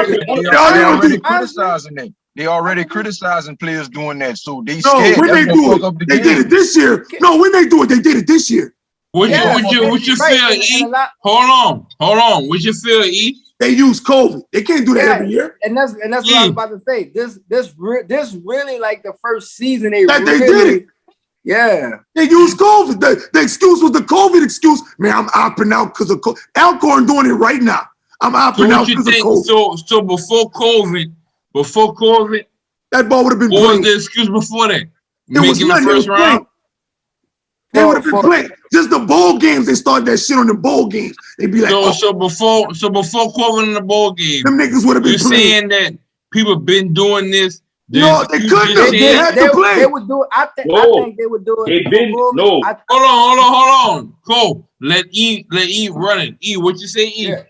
They already criticizing players doing that, so they
scared. No, when they do it, they did it this year. No, when they do it, they did it this year.
Would you feel, E? Hold on. Would you feel, E?
They use COVID. They can't do that every year.
And that's what I was about to say. This really like the first season they
did it.
Yeah.
They used COVID. The excuse was the COVID excuse. Man, I'm opting out because of COVID. Alcorn doing it right now. I'm opting out because of COVID.
So before COVID,
that ball would have been
what was the excuse before that?
It was nothing. They would have been playing just the bowl games. They started that shit on the bowl games. They'd be like,
so before Corbin in the bowl game,
them niggas would have been
saying
playing.
that people been doing this.
No, they couldn't have. They had to play.
They would do it. I think they would do it.
They've been
Hold on. Cole, let E run it. E, what you say, E?
Yeah.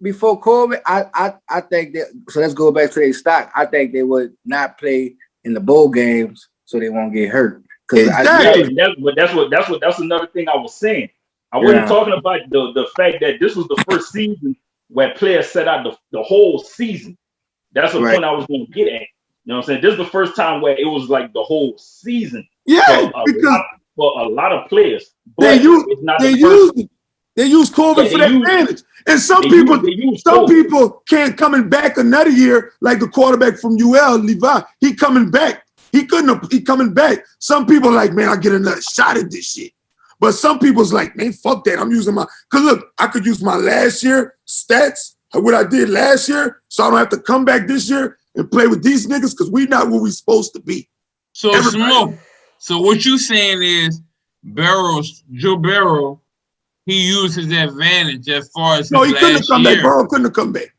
Before COVID, I think that. So let's go back to their stock. I think they would not play in the bowl games so they won't get hurt.
Exactly.
That's another thing I was saying. I wasn't talking about the fact that this was the first season where players set out the whole season. That's the point I was going to get at. You know what I'm saying? This is the first time where it was like the whole season.
Yeah,
because for a lot of players,
they use COVID for that advantage. And some people can't coming back another year, like the quarterback from UL, Levi. He coming back. He coming back. Some people like, man, I get another shot at this shit. But some people's like, man, fuck that. I'm using because look, I could use my last year stats, what I did last year, so I don't have to come back this year and play with these niggas because we not where we supposed to be.
So Smoke. So what you saying is Joe Burrow, he used his advantage as far as
he couldn't have come back. Burrow couldn't have come back.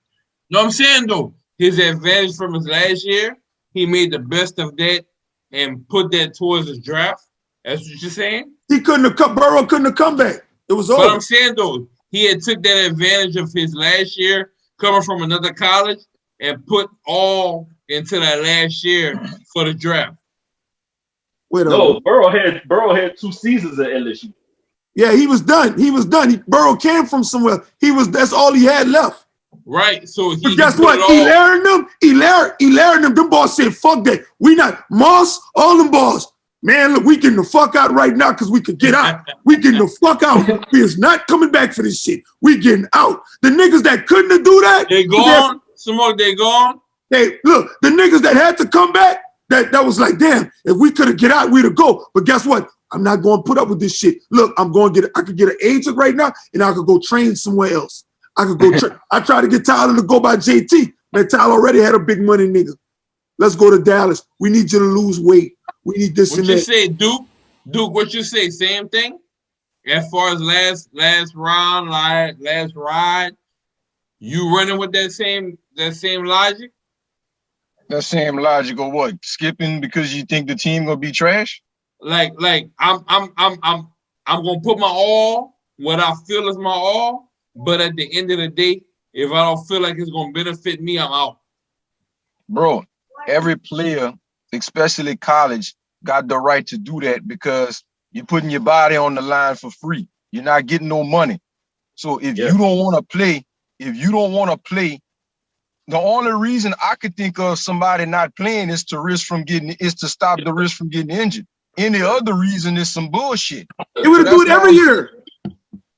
No, I'm saying though, his advantage from his last year, he made the best of that and put that towards his draft. That's what you're saying?
Burrow couldn't have come back. It was over.
But I'm saying though, he had took that advantage of his last year coming from another college and put all into that last year for the draft.
Burrow had 2 seasons at LSU.
Yeah, he was done. Burrow came from somewhere. That's all he had left.
Right. So
guess what? Elaire them. Them boys said, fuck that. We not Moss, all them boys. Man, look, we getting the fuck out right now because we could get out. We getting the fuck out. We is not coming back for this shit. We getting out. The niggas that couldn't have do that.
They gone. They gone.
Hey, look, the niggas that had to come back, that was like, damn, if we could have get out, we'd have go. But guess what? I'm not going to put up with this shit. Look, I could get an agent right now, and I could go train somewhere else. I could go train. I tried to get Tyler to go by JT. Man, Tyler already had a big money nigga. Let's go to Dallas. We need you to lose weight. We need this and that.
What you say, Duke? Duke, what you say? Same thing? As far as last ride, you running with that same logic?
That same logic of what? Skipping because you think the team gonna be trash?
Like I'm gonna put my all, what I feel is my all, but at the end of the day, if I don't feel like it's gonna benefit me, I'm out.
Bro, every player, especially college, got the right to do that because you're putting your body on the line for free. You're not getting no money. So if you don't want to play, the only reason I could think of somebody not playing is to stop the risk from getting injured. Any other reason is some bullshit.
They would do it every year.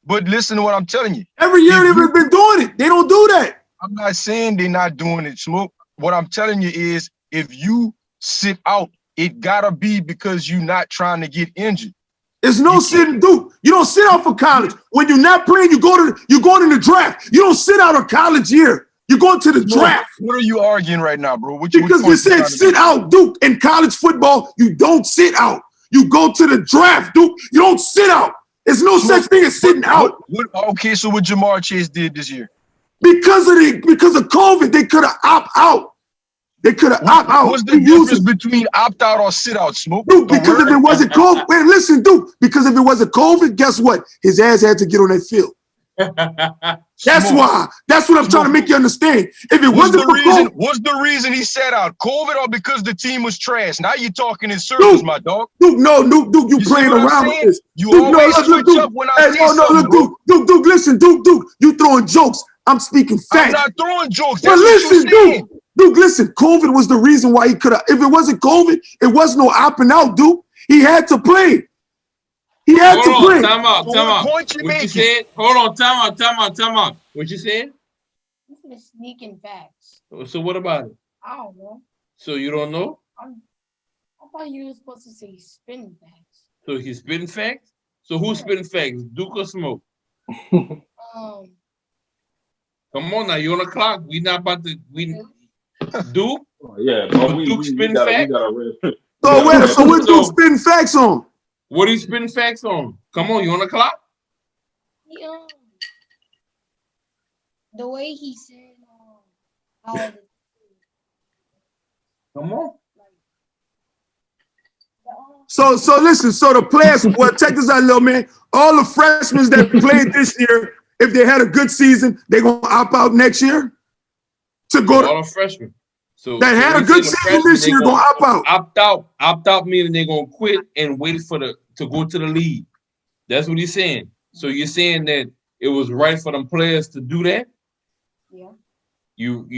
But listen to what I'm telling you.
Every year they've been doing it. They don't do that.
I'm not saying they're not doing it, Smoke. What I'm telling you is if you sit out, it gotta be because you're not trying to get injured.
There's no sitting, Duke. You don't sit out for college. When you're not playing, you're going in the draft. You don't sit out a college year. You're going to the draft.
What are you arguing right now, bro?
Because you said sit out, Duke. In college football, you don't sit out. You go to the draft, Duke. You don't sit out. There's no such thing as sitting out.
Okay, so what Jamar Chase did this year?
Because of COVID, they could have opt out. They could have opt out.
What's the difference between opt out or sit out, Smoke?
Duke, because if it wasn't COVID, wait, listen, Duke, because if it wasn't COVID, guess what? His ass had to get on that field. That's why. That's what I'm trying to make you understand. If it wasn't for COVID,
what's the reason he sat out? COVID or because the team was trash? Now you're talking in circles, my dog.
Duke, you playing around with this.
You always switch up when I say something.
Duke, listen, Duke, you throwing jokes. I'm speaking facts.
I'm not throwing jokes.
Well, listen, Duke, listen. COVID was the reason why he could have. If it wasn't COVID, it was no opting out, Duke. He had to play. He had to play.
Time out. What you said? Hold on, time out. What you said?
This is sneaking facts.
So what about it?
I don't know.
So you don't know?
I thought you were supposed to say spinning facts.
So he's spitting facts? So who's spitting facts? Duke or Smoke? Come on now, you're on the clock. We not about to Duke?
Yeah, but
Duke spitting facts?
So what Duke spitting facts on?
What are you spitting facts on? Come on, you on the clock?
Yeah. The way he said how
Come on.
So listen, so the players, well, check this out, little man. All the freshmen that played this year, if they had a good season, they're gonna opt out next year to go
all
to
the freshmen. So
that had a good season this year, gonna opt out.
Opt out meaning they're gonna quit and wait for to go to the league. That's what he's saying. So you're saying that it was right for them players to do that?
Yeah.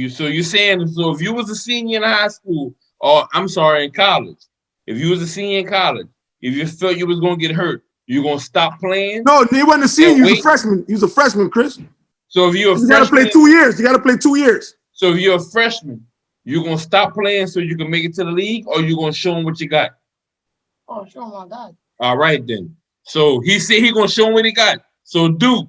So you're saying, so if you was a senior in high school, or I'm sorry, in college, if you was a senior in college, if you felt you was gonna get hurt, you're gonna stop playing?
No, he wasn't a senior, he was a freshman. He was a freshman, Chris.
So if you're a freshman,
you gotta play 2 years. You gotta play 2 years.
So if you're a freshman, you're gonna stop playing so you can make it to the league, or you're gonna show them what you got?
Oh, show him what I got.
All right then. So he said he gonna show him what he got. So Duke,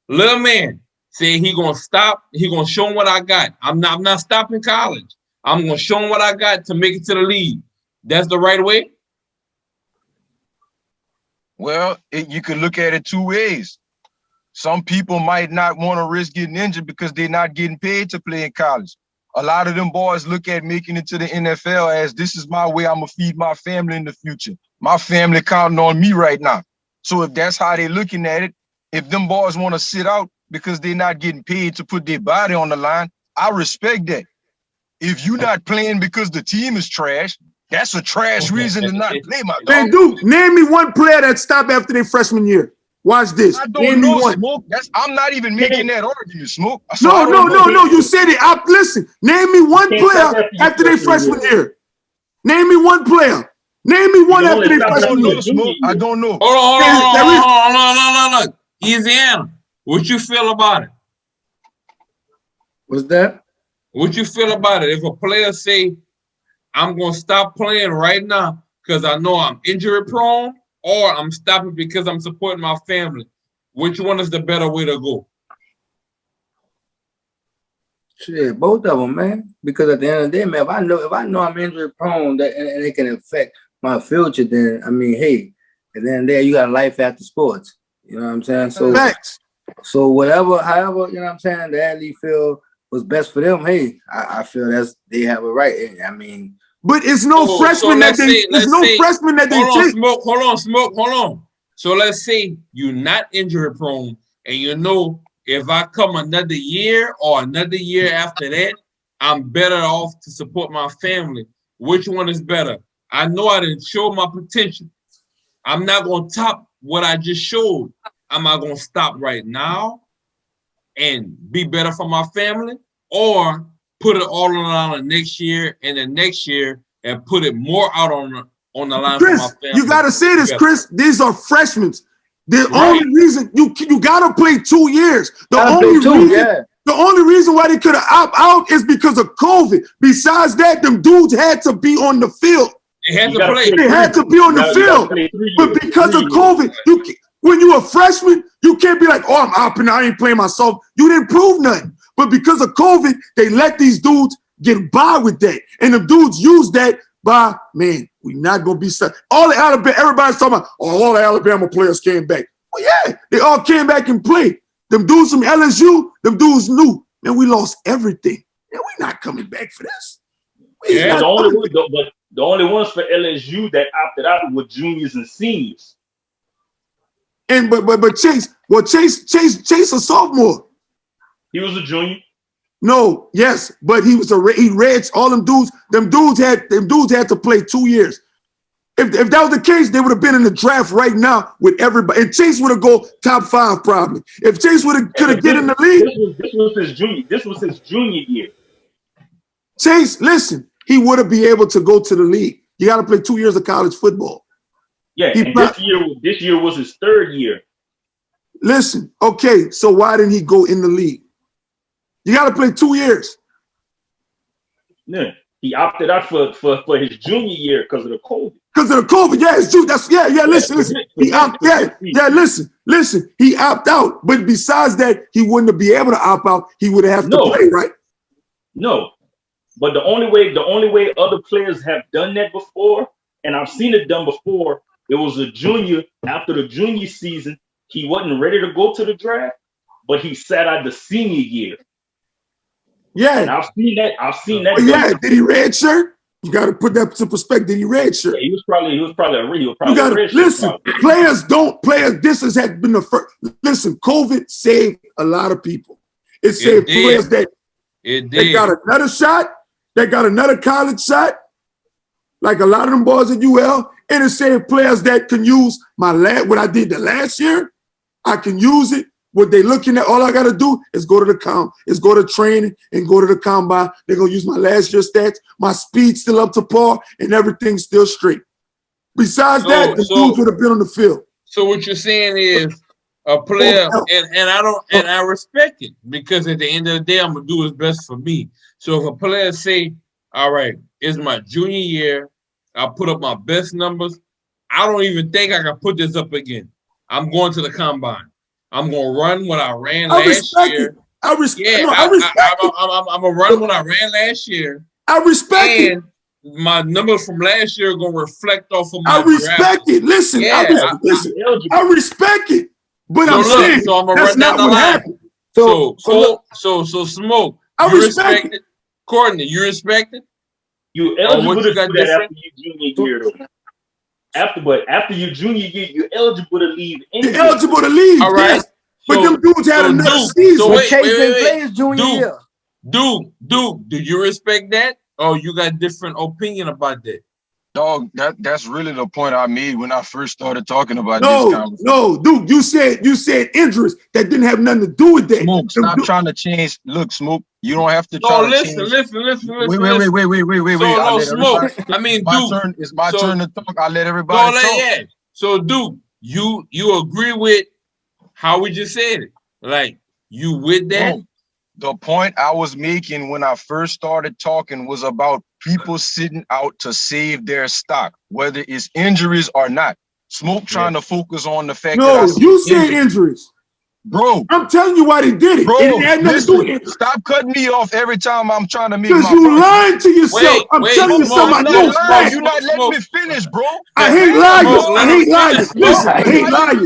little man, said he gonna stop. He gonna show him what I got. I'm not stopping college. I'm gonna show him what I got to make it to the league. That's the right way.
Well, you could look at it 2 ways. Some people might not want to risk getting injured because they're not getting paid to play in college. A lot of them boys look at making it to the NFL as this is my way I'm going to feed my family in the future. My family counting on me right now. So if that's how they're looking at it, if them boys want to sit out because they're not getting paid to put their body on the line, I respect that. If you're not playing because the team is trash, that's a trash reason to not play, my dog.
Hey, Duke, name me one player that stopped after their freshman year. Watch this.
I don't know, Smoke. I'm not even making that argument, Smoke. So
no. You said it. Listen, name me one player after their freshman year. Name me one player. Name me one after their freshman year.
I don't know.
Hold on. Eazyana, what you feel about it?
What's that?
What you feel about it? If a player say, I'm going to stop playing right now because I know I'm injury prone, or I'm stopping because I'm supporting my family. Which one is the better way to go?
Shit, both of them, man. Because at the end of the day, man, if I know I'm injury prone and it can affect my future, then I mean, hey, and then there you got a life after sports. You know what I'm saying? So,
facts.
So however, you know what I'm saying, the athlete feel was best for them. Hey, I feel they have a right. I mean.
But it's no freshman that they take.
Hold on. So let's say you're not injury prone, and you know if I come another year or another year after that, I'm better off to support my family. Which one is better? I know I didn't show my potential. I'm not gonna top what I just showed. Am I gonna stop right now and be better for my family, or put it all on the next year and the next year and put it more out on the line
Chris,
for my family?
You gotta say this, Chris. These are freshmen. The only reason you gotta play 2 years. The only reason why they could have opt out is because of COVID. Besides that, them dudes had to be on the field.
They had to play.
They had to be on the field. But because of COVID, when you're a freshman, you can't be like, oh, I'm opting out. I ain't playing myself. You didn't prove nothing. But because of COVID, they let these dudes get by with that. And the dudes use that by, man, we're not going to be stuck. All the Alabama, everybody's talking about, oh, all the Alabama players came back. Well, yeah, they all came back and played. Them dudes from LSU, them dudes knew, man, we lost everything. Man, we're not coming back for this.
Yeah, the only ones for LSU that opted out were juniors and seniors.
And but Chase a sophomore.
He was a junior.
No, yes, but he read all them dudes. Them dudes had to play 2 years. If that was the case, they would have been in the draft right now with everybody. And Chase would have go top 5 probably. If Chase could have get in the league.
This was his junior year.
Chase, listen, he would have been able to go to the league. You got to play 2 years of college football.
Yeah, this year was his 3rd year.
Listen, okay, so why didn't he go in the league? You got to play 2 years.
Yeah, he opted out for his junior year because of the COVID.
Because of the COVID, yeah, it's true. Listen. Listen. He opted out, but besides that, he wouldn't be able to opt out. He would have to play, right?
No, but the only way other players have done that before, and I've seen it done before, It was a junior. After the junior season, he wasn't ready to go to the draft, but he sat out the senior year.
Yeah.
And I've seen that.
But yeah, did he redshirt? You got to put that to perspective. Did he redshirt?
Yeah, he was probably
You got to listen. Players. This has been the first. Listen, COVID saved a lot of people. It saved players that they got another shot. They got another college shot. Like a lot of them boys at UL, and it saved players that can use what I did the last year. I can use it. What they looking at, all I got to do is go to training and go to the combine. They're going to use my last year stats. My speed's still up to par and everything's still straight. Besides that, the dudes would have been on the field.
So what you're saying is a player, and I respect it, because at the end of the day, I'm going to do what's best for me. So if a player say, all right, it's my junior year, I put up my best numbers, I don't even think I can put this up again. I'm going to the combine. I'm gonna run what I ran last year. I'm gonna run what I ran last year.
I respect it.
My numbers from last year are gonna reflect off of my
I respect it. Listen, I respect it. But I'm saying
so I'm gonna
that's
run
not
down the
what
line.
happened.
So Smoke.
I
you
respect
it. Courtney, you respect it?
You eligible to do that after your junior year, though. After your junior year, you're eligible to leave.
You're eligible to leave.
All right.
Yes. But them dudes had another season.
So Chase didn't play his junior year.
Dude, do you respect that? Or you got different opinion about that?
Dog, that's really the point I made when I first started talking about this conversation.
No, dude, you said injuries that didn't have nothing to do with that.
Smoke, stop trying to change. Look, Smoke, you don't have to
try to change. Listen.
Wait.
So, Smoke. I mean, Duke.
It's my turn to talk. I let everybody talk.
Yeah. So, Duke, you agree with how we just said it? Like, you with that?
No. The point I was making when I first started talking was about people sitting out to save their stock, whether it's injuries or not. Smoke trying to focus on the fact that
you said injuries.
Bro,
I'm telling you why they did it.
Bro,
it had nothing to do with it.
Stop cutting me off every time I'm trying to make my
point. Because you lying to yourself. I'm telling you something I know.
You're not letting me finish, bro.
I hate liars. Listen, I hate liars.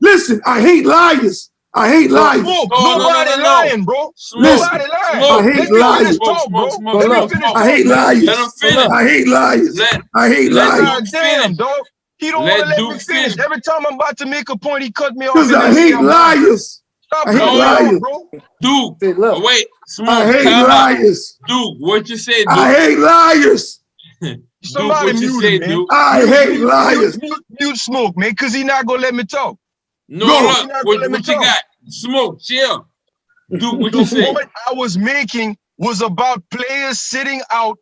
Listen, I hate liars.
Nobody lying, bro. Nobody lying.
I hate liars. I hate liars. I hate liars.
Damn, dog. He don't want to let me finish. Every time I'm about to make a point, he cut me off.
Because I hate liars.
I hate liars, bro.
Dude, wait.
I hate liars.
Dude, what you say, dude?
I hate liars.
Somebody mute him, man.
I hate liars.
Mute Smoke, man, because he not going to let me talk.
No, what you got? Smoke, chill. Dude, what you say?
The point I was making was about players sitting out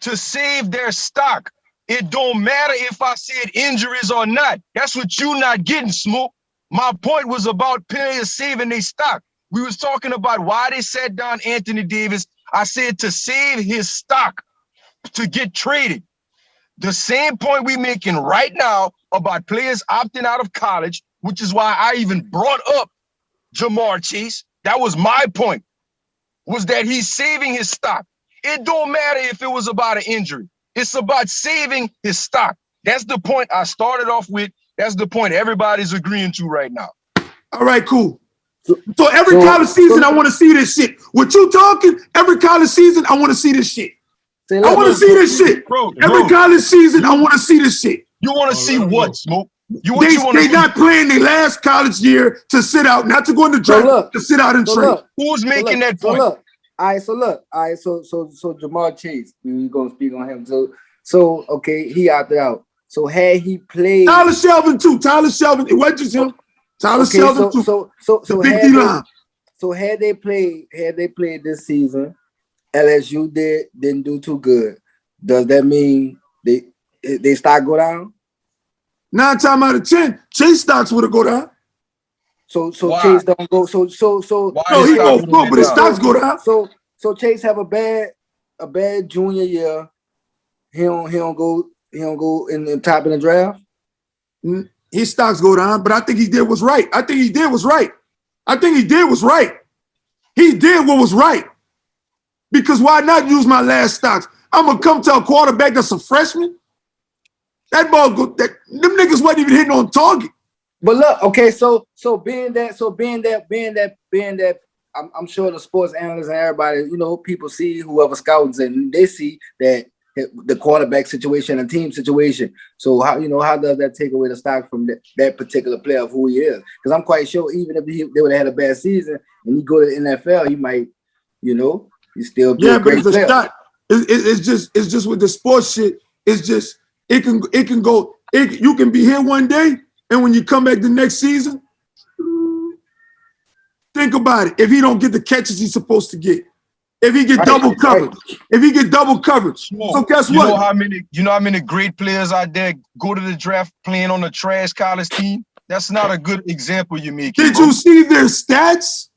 to save their stock. It don't matter if I said injuries or not. That's what you not getting, Smoke. My point was about players saving their stock. We was talking about why they sat down Anthony Davis. I said to save his stock to get traded. The same point we making right now about players opting out of college, which is why I even brought up Jamar Chase. That was my point, was that he's saving his stock. It don't matter if it was about an injury. It's about saving his stock. That's the point I started off with. That's the point everybody's agreeing to right now.
All right, cool. So every college season, I want to see this shit. What you talking? Every college season, I want to see this shit. I want to see this shit. Every college season, I want to see this shit.
You want to see what, Smoke?
They not playing their last college year to sit out, not to go in the draft, to sit out and train.
Who's making that point?
All right, so Jamar Chase, we're gonna speak on him. So okay, he opted out. So had he played
Tyler Shelvin too. Tyler Shelvin, it wasn't just him. Tyler Shelvin too.
So
big D-line.
So had they played this season, LSU didn't do too good. Does that mean they stock go down?
9 times out of 10, Chase stocks would have go down.
So Chase don't go. So
no, he won't go, but his stocks go down.
So Chase have a bad junior year. He don't go in the top in the draft.
His stocks go down, but I think he did what's right. He did what was right. Because why not use my last stocks? I'm gonna come to a quarterback that's a freshman. That ball go. Them niggas wasn't even hitting on target.
But look, okay, so being that, I'm sure the sports analysts and everybody, you know, people see whoever scouts and they see that the quarterback situation and team situation. So how does that take away the stock from that particular player of who he is? Because I'm quite sure even if they would have had a bad season and he go to the NFL, he might, you know, he still be a great player.
Shot. It's just with the sports shit. It's just it can go. You can be here one day, and when you come back the next season, think about it. If he don't get the catches he's supposed to get, if he get double coverage, so guess what?
You know how many great players out there go to the draft playing on a trash college team? That's not a good example you make.
Did you see their stats?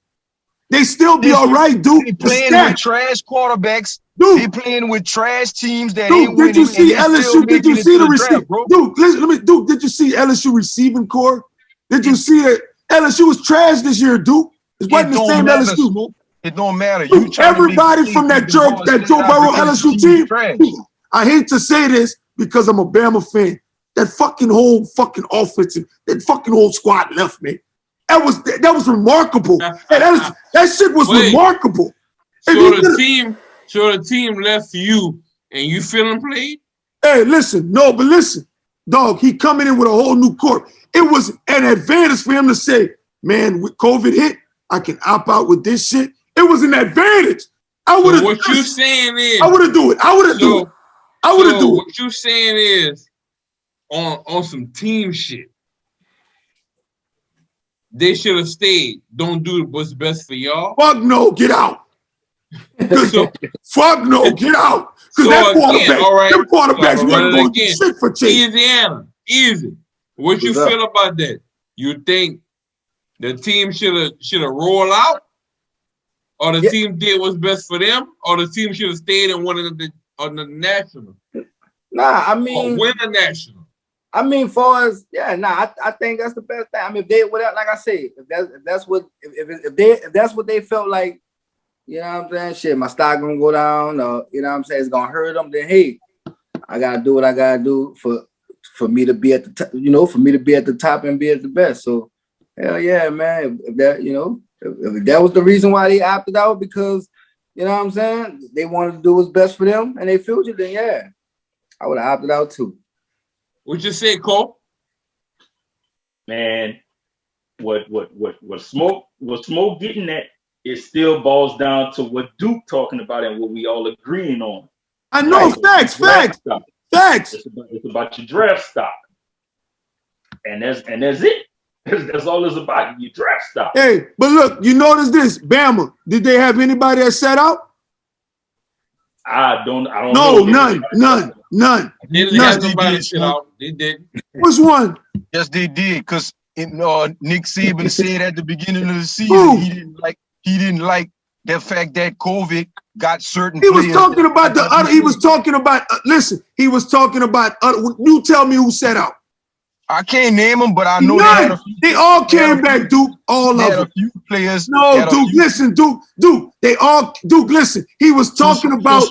They still be all right, dude.
They playing with trash quarterbacks.
Dude,
they playing with trash teams that
dude,
ain't winning.
Did you see LSU? Did you see the receiver? Dude, listen, Duke, did you see LSU receiving core? Did you see it? LSU was trash this year, Duke. It wasn't the same LSU.
It don't matter.
Dude, everybody from that Joe Burrow LSU team. I hate to say this because I'm a Bama fan. That fucking whole fucking offensive, that fucking whole squad left, man. That was remarkable. That shit was remarkable.
So the team left you and you feeling played?
Hey, listen, dog, he coming in with a whole new corp. It was an advantage for him to say, man, with COVID hit, I can opt out with this shit. It was an advantage. I would have.
What you saying is,
I would have do it.
What you saying is, on some team shit, they should have stayed. Don't do what's best for y'all.
Fuck no, get out. Fuck no, get out. Because them quarterbacks wasn't going to shit for Chase.
Eazyana, easy. What you feel about that? You think the team should have rolled out, or the team did what's best for them, or the team should have stayed and won the national?
Nah, I mean,
or win the national.
I mean, I think that's the best thing. I mean, if they, like I say, if that's what they felt like, you know what I'm saying? Shit, my stock gonna go down, or you know what I'm saying, it's gonna hurt them. Then hey, I gotta do what I gotta do for me to be at the top, you know, for me to be at the top and be at the best. So hell yeah, man. If that, you know, if that was the reason why they opted out, because you know what I'm saying, they wanted to do what's best for them and they future, then yeah, I would have opted out too.
What you say, Cole?
Man, what Smoke getting at, it still boils down to what Duke talking about and what we all agreeing on.
I know, facts.
It's about your draft stock, and that's it. That's all it's about. Your draft stock.
Hey, but look, you notice this, Bama. Did they have anybody that sat out?
I don't
No,
know.
None.
They didn't have nobody sit out. They did.
Which one?
Yes, they did. Because Nick Saban said at the beginning of the season he didn't like the fact that COVID got certain.
He was talking about the other. He was talking about. Listen, he was talking about. You tell me who sat out.
I can't name them, but I know
they all came back, Duke. All of them.
A few players.
No, Duke. Listen, Duke. They all. Duke. Listen. He was talking about.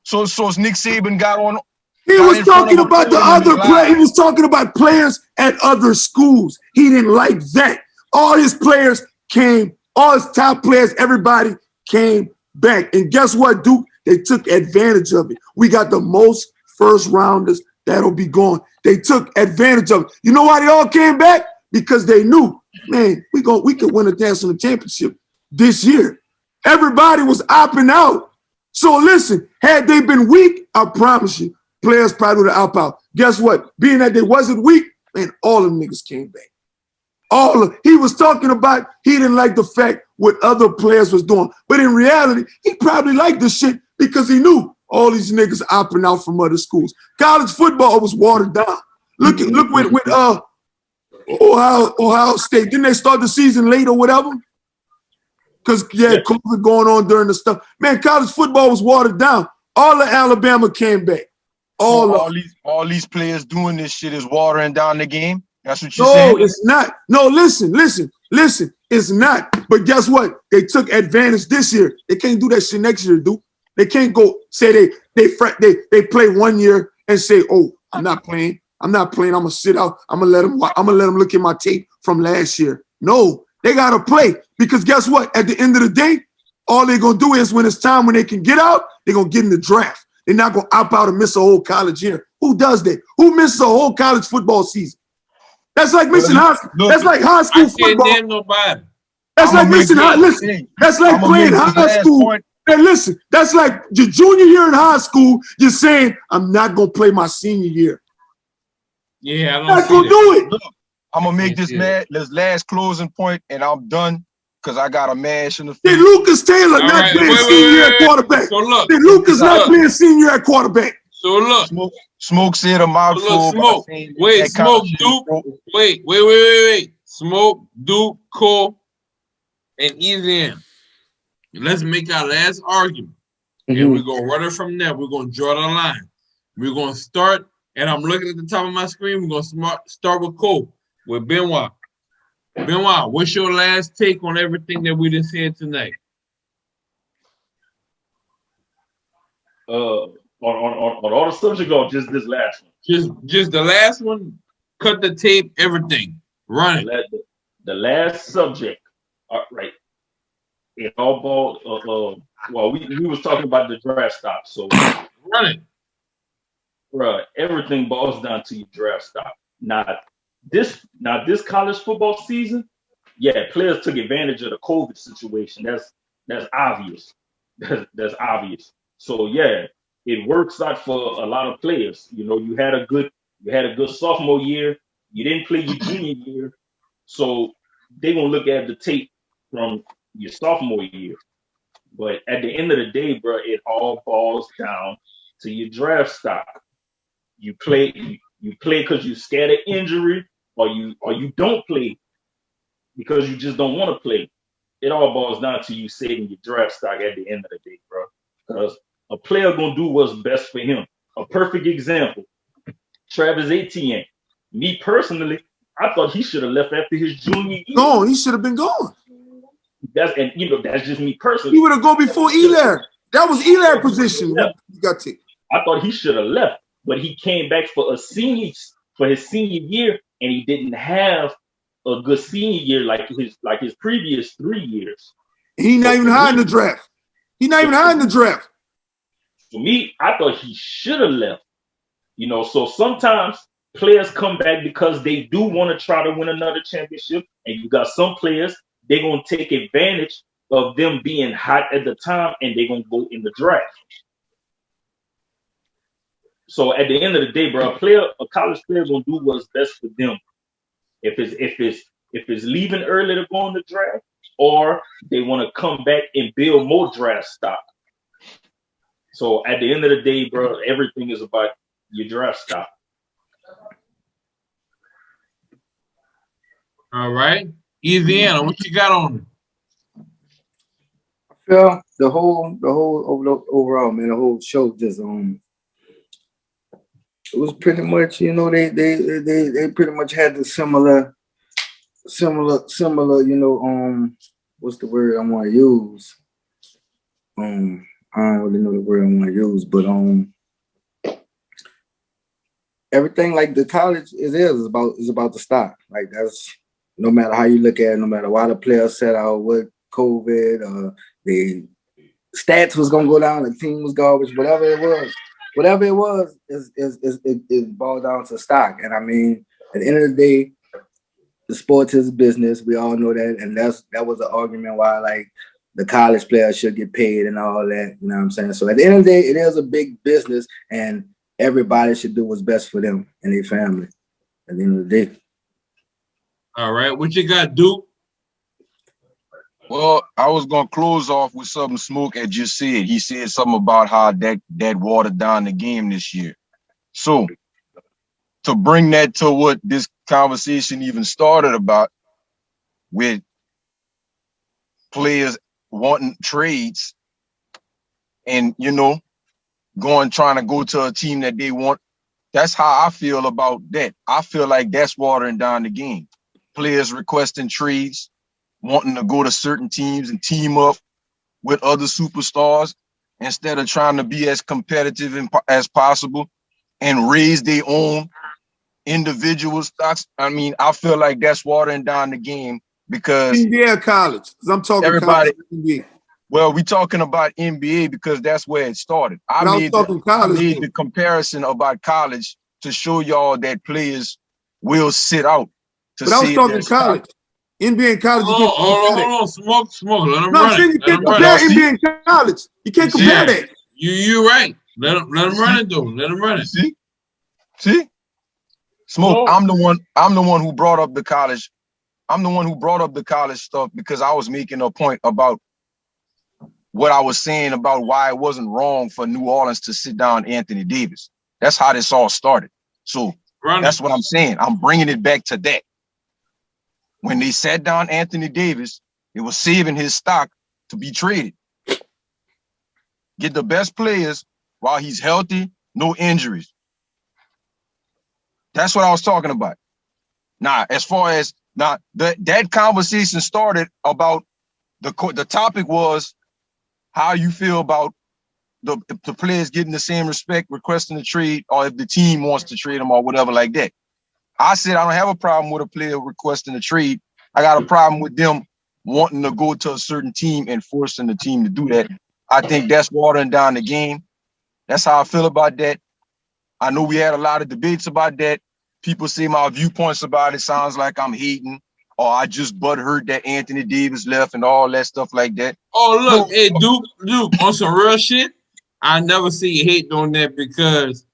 So Nick Saban got on.
He was talking about the other players. He was talking about players at other schools. He didn't like that. All his players came. All his top players, everybody came back. And guess what, Duke? They took advantage of it. We got the most first rounders that'll be gone. They took advantage of it. You know why they all came back? Because they knew, man, we could win a national championship this year. Everybody was opting out. So listen, had they been weak, I promise you, players probably would have opted out. Guess what? Being that they wasn't weak, man, all them niggas came back. He was talking about he didn't like the fact what other players was doing. But in reality, he probably liked the shit because he knew all these niggas opting out from other schools. College football was watered down. Look with Ohio State. Didn't they start the season late or whatever? Because COVID going on during the stuff. Man, college football was watered down. All of Alabama came back.
All these players doing this shit is watering down the game. That's what you're saying?
No, it's not. No, listen. It's not. But guess what? They took advantage this year. They can't do that shit next year, dude. They can't go say they play 1 year and say, oh, I'm not playing. I'm not playing. I'm gonna sit out. I'm gonna let them look at my tape from last year. No, they gotta play because guess what? At the end of the day, all they're gonna do is when it's time when they can get out, they're gonna get in the draft. They're not gonna opt out and miss a whole college year. Who does that? Who misses a whole college football season? That's like missing high school. That's like high school football. That's like missing high. Listen, that's like playing high school. Hey, listen, that's like your junior year in high school. You're saying I'm not gonna play my senior year.
Yeah, I'm
not gonna do it.
Look, I'm gonna make this last closing point, and I'm done because I got a mash in the field.
Did Lucas Taylor not playing senior year at quarterback?
So look,
did Lucas not playing senior at quarterback?
So look,
Smoke said a mouthful.
Smoke. Wait, Smoke, Duke. Wait. Smoke, Duke, Cole, and Eazyana. Let's make our last argument. And we're going to run it from there. We're going to draw the line. We're going to start, and I'm looking at the top of my screen. We're going to start with Cole, with Benoit. Benoit, what's your last take on everything that we just said tonight?
On all the subject or just this last one?
Just the last one. Cut the tape, everything. Run it.
The last subject. Right. It all ball. Well, we was talking about the draft stock. So
run it.
Bruh, everything boils down to your draft stock. Now this college football season, yeah, players took advantage of the COVID situation. That's obvious. That's obvious. So yeah, it works out for a lot of players. You know, you had a good sophomore year. You didn't play your junior year, so they're gonna look at the tape from your sophomore year. But at the end of the day, bro, it all boils down to your draft stock. You play because you're scared of injury, or you don't play because you just don't want to play. It all boils down to you saving your draft stock at the end of the day, bro. Because a player gonna do what's best for him. A perfect example, Travis Etienne. Me personally, I thought he should have left after his junior year.
No, he should have been gone.
That's just me personally.
He would have gone before Elair. That was Elair's position.
Yeah.
You got to.
I thought he should have left, but he came back for his senior year, and he didn't have a good senior year like his previous 3 years.
He not even high in the draft.
For me, I thought he should have left. You know, so sometimes players come back because they do want to try to win another championship, and you got some players, they're going to take advantage of them being hot at the time, and they're going to go in the draft. So at the end of the day, bro, a college player is going to do what's best for them. If it's leaving early to go in the draft, or they want to come back and build more draft stock. So at the end of the day, bro, everything is about your draft stock.
All right. Eazyana, what you got on it?
I feel the whole overall, man, the whole show just it was pretty much, you know, they pretty much had the similar, you know, what's the word I want to use? I don't really know the word I want to use, but everything like the college is about the stock. Like that's no matter how you look at it, no matter why the players set out what COVID, the stats was gonna go down, the team was garbage, whatever it was, it boiled down to stock. And I mean, at the end of the day, the sports is business. We all know that, and that was an argument why like the college players should get paid and all that. You know what I'm saying? So at the end of the day, it is a big business, and everybody should do what's best for them and their family. At the end of the day.
All right, what you got, Duke?
Well, I was gonna close off with something Smoke had just said. He said something about how that watered down the game this year. So to bring that to what this conversation even started about, with players wanting trades and, you know, trying to go to a team that they want. That's how I feel about that. I feel like that's watering down the game. Players requesting trades, wanting to go to certain teams and team up with other superstars instead of trying to be as competitive as possible and raise their own individual stocks. I mean, I feel like that's watering down the game because
NBA college. Because I'm talking
everybody.
college. NBA.
Well, we talking about NBA because that's where it started. I made the comparison about college to show y'all that players will sit out.
But I was talking college. NBA and college.
Hold on. Smoke. Let him
no,
run it.
You can't compare NBA and college. You can't compare that.
You're right. Let him run it though. Let him run it.
See? Smoke. I'm the one who brought up the college. I'm the one who brought up the college stuff because I was making a point about what I was saying about why it wasn't wrong for New Orleans to sit down Anthony Davis. That's how this all started. So that's what I'm saying. I'm bringing it back to that. When they sat down Anthony Davis, it was saving his stock to be traded. Get the best players while he's healthy, no injuries. That's what I was talking about. Now, as far as that conversation started about the topic was how you feel about the players getting the same respect, requesting a trade, or if the team wants to trade them or whatever like that. I said I don't have a problem with a player requesting a trade. I got a problem with them wanting to go to a certain team and forcing the team to do that. I think that's watering down the game. That's how I feel about that. I know we had a lot of debates about that. People say my viewpoints about it sounds like I'm hating or I just butthurt that Anthony Davis left and all that stuff like that.
Oh, look, hey, Duke, on some real shit, I never see you hating on that because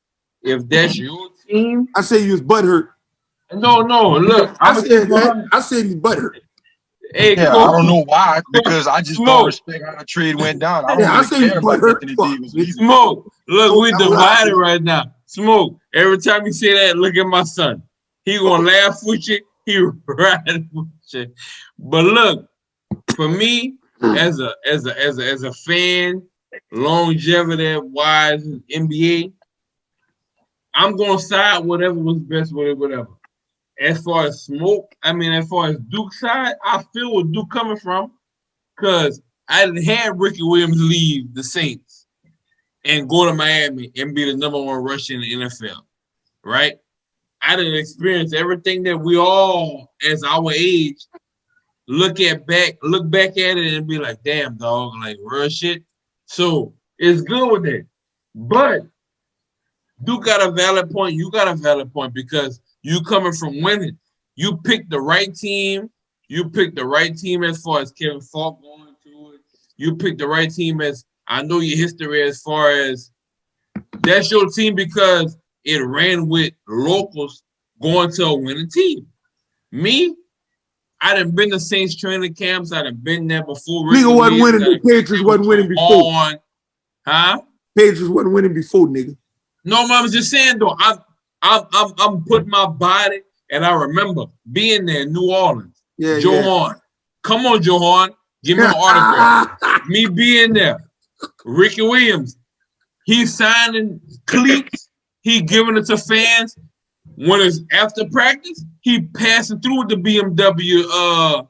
if that's your team.
I say you was butthurt.
No, look.
I said he's butthurt.
Hey,
yeah, I don't know why, because I just don't respect how the trade went down. I don't really care about Anthony Davis.
Smoke, look, we divided right now. Smoke, every time you say that, look at my son. He gonna laugh with you. He riding with you. But look, for me, as a fan, longevity wise NBA, I'm gonna side whatever was best with it, whatever. As far as Smoke, as far as Duke's side, I feel where Duke coming from because I didn't have Ricky Williams leave the Saints and go to Miami and be the #1 rusher in the NFL, right? I didn't experience everything that we all, as our age, look back at it and be like, damn, dog, like real shit. So it's good with that. But Duke got a valid point. You got a valid point because you coming from winning. You picked the right team. You picked the right team as far as Kevin Falk going to it. You picked the right team as I know your history as far as that's your team because it ran with locals going to a winning team. Me, I done been to Saints training camps. I done been there before.
Nigga wasn't winning. The Patriots wasn't winning before. Patriots wasn't winning before, nigga.
No, I was just saying though. I'm putting my body, and I remember being there in New Orleans.
Yeah,
Johan. Come on, Johan. Give me an autograph. Me being there. Ricky Williams. He's signing cleats. He giving it to fans. When it's after practice, he passing through with the BMW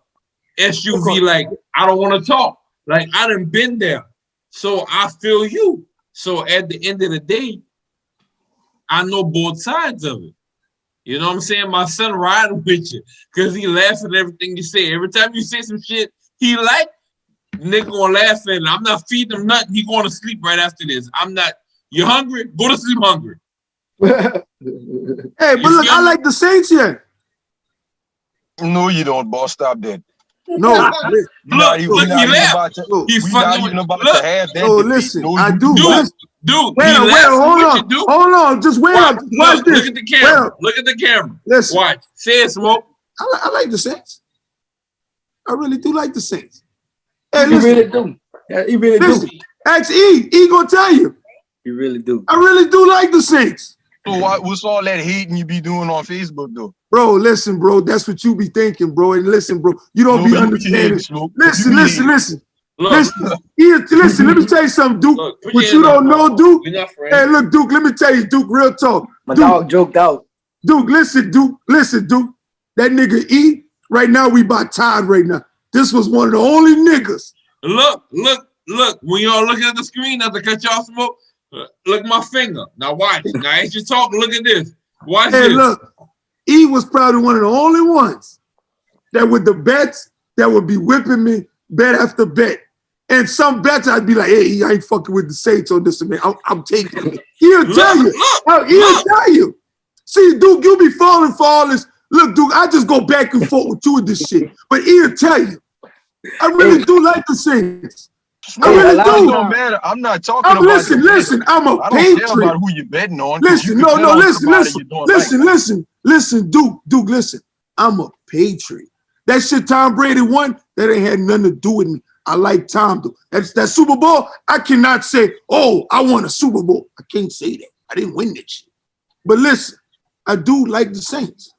SUV like, I don't want to talk. Like, I done been there. So I feel you. So at the end of the day, I know both sides of it. You know what I'm saying? My son riding with you because he laughing at everything you say. Every time you say some shit he like, nigga gonna laugh at it. I'm not feeding him nothing. He going to sleep right after this. I'm not. You hungry? Go to sleep hungry.
Hey, but look, I like the Saints here.
No, you don't, boss. Stop that.
No,
look, he left. He's fucking about to have that.
No, listen, I do.
Dude,
wait, hold on, just wait up. Watch this.
Look at the camera. Look at the camera.
Listen.
Watch. Say it, Smoke.
I like the Saints. I really do like the Saints. Hey,
listen. You really do. Yeah, you really do.
Ask E. E gonna tell you.
You really do.
I really do like the Saints.
So what's all that hating you be doing on Facebook, though?
Bro, listen, bro. That's what you be thinking, bro. And listen, bro. You don't be understanding. Listen. Listen, let me tell you something, Duke.
Look,
what you don't know, Duke. Hey, look, Duke, let me tell you, Duke, real talk.
My dog joked out.
Duke, listen, Duke. That nigga E, right now, we about tied right now. This was one of the only niggas.
Look. When y'all looking at the screen, not to cut y'all Smoke, look at my finger. Now watch. Now as you talk, look at this. Watch this.
Look. E was probably one of the only ones that with the bets that would be whipping me bet after bet. And some bets I'd be like, hey, I ain't fucking with the Saints on this, man. I'm taking it. He'll tell you. He'll tell you. See, Duke, you be falling for all this. Look, Duke, I just go back and forth with you with this shit. But he'll tell you. I really do like the Saints. I really do.
Don't matter. I'm not talking about.
Listen. I'm a Patriot.
I don't care about who you betting on.
Listen, listen, Duke, listen. I'm a Patriot. That shit Tom Brady won, that ain't had nothing to do with me. I like Tom, though. That Super Bowl, I cannot say, oh, I won a Super Bowl. I can't say that. I didn't win that shit. But listen, I do like the Saints.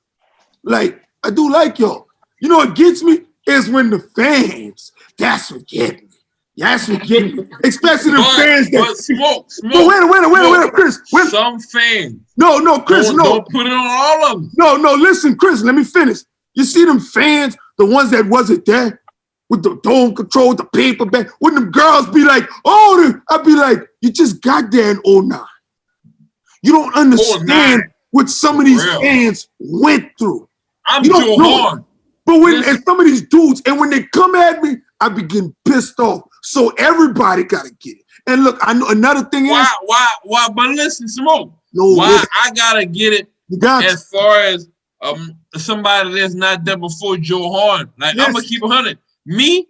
Like, I do like y'all. You know what gets me is when the fans, that's what get me. That's what get me. Especially the fans that.
But smoke.
But wait, Chris.
Some fans.
No, Chris,
Don't put it on all of them.
No, listen, Chris, let me finish. You see them fans, the ones that wasn't there, with the dome control, with the paper bag, when them girls be like, oh, I'd be like, you just got there in 09. You don't understand what some of these fans went through.
I'm too hard.
But and some of these dudes, and when they come at me, I be getting pissed off. So everybody got to get it. And look, I know another thing
Why? But listen, Smoke.
No,
why
listen.
I gotta get it as far as somebody that's not there before Joe Horn. Like, I'm gonna keep 100. Me,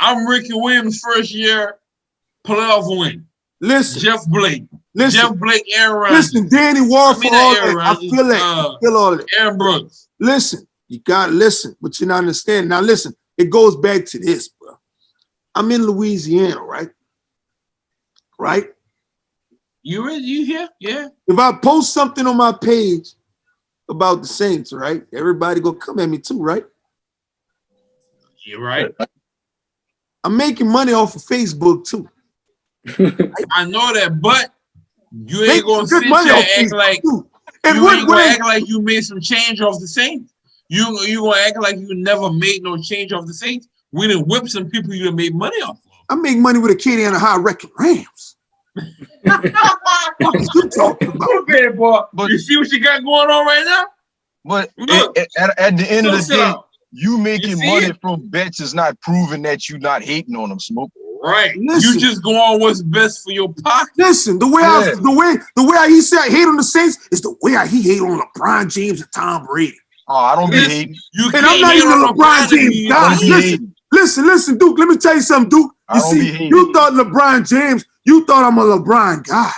I'm Ricky Williams' first year playoff win.
Listen,
Jeff Blake, Aaron Rodgers.
Listen, Danny Warford. I feel that. I feel all of that.
Aaron Brooks.
Listen, you gotta listen, but you not understand. Now listen, it goes back to this, bro. I'm in Louisiana, right? Right?
You here? Yeah.
If I post something on my page about the Saints, right? Everybody gonna come at me too, right?
You're right.
I'm making money off of Facebook too.
I know that, but you ain't gonna sit there and act like act like you made some change off the Saints. You gonna act like you never made no change off the Saints. We done whip some people you done made money off of.
I make money with a Katie and a high record Rams. What you talking about?
Okay, boy. But you see what you got going on right now?
But at the end of the day, you making money from bets is not proving that you're not hating on them, Smoke.
Right. Listen, you just go on what's best for your pocket.
Listen, the way he said hate on the Saints is the way he hate on LeBron James and Tom Brady.
Oh, I don't be hating.
And I'm not even a LeBron James guy. Listen, Duke, let me tell you something, Duke. You thought LeBron James, you thought I'm a LeBron guy.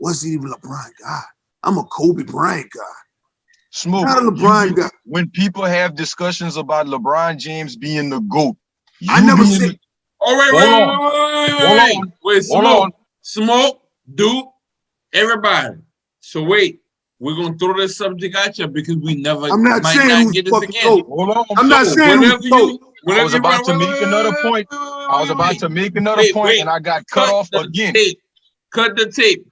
Wasn't even a LeBron guy. I'm a Kobe Bryant guy.
Smoke.
Not a LeBron guy.
When people have discussions about LeBron James being the GOAT,
I never said.
All right, wait, Smoke, Duke, everybody. So wait, we're gonna throw this subject at you because we never.
I'm not saying who's fucking GOAT. I'm not saying who's GOAT.
I was about to make another point. I was about to make another point, and I got cut off again.
Cut the tape.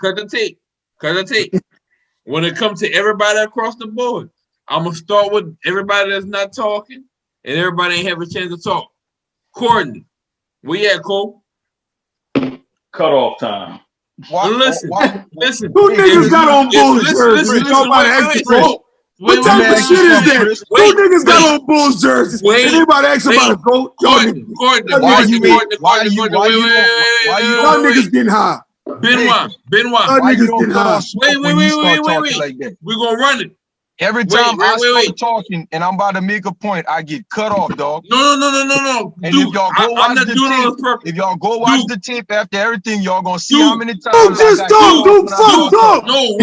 When it comes to everybody across the board, I'm gonna start with everybody that's not talking, and everybody ain't have a chance to talk. Courtney, where you at, Cole?
Cut off time.
Listen.
Who niggas got on Bulls jerseys? What type of shit is that? Who niggas got on Bulls jerseys? Anybody ask about a GOAT?
Why you
niggas getting high?
Benoit.
Why you don't cut off Smoke when you start talking like that?
We're gonna run it.
Every time I start talking and I'm about to make a point, I get cut off, dog.
No.
And
Dude,
if y'all go watch the tape, if y'all go watch the tape after everything, y'all gonna see how many times.
Dude, just talk, dude. Fuck.
No,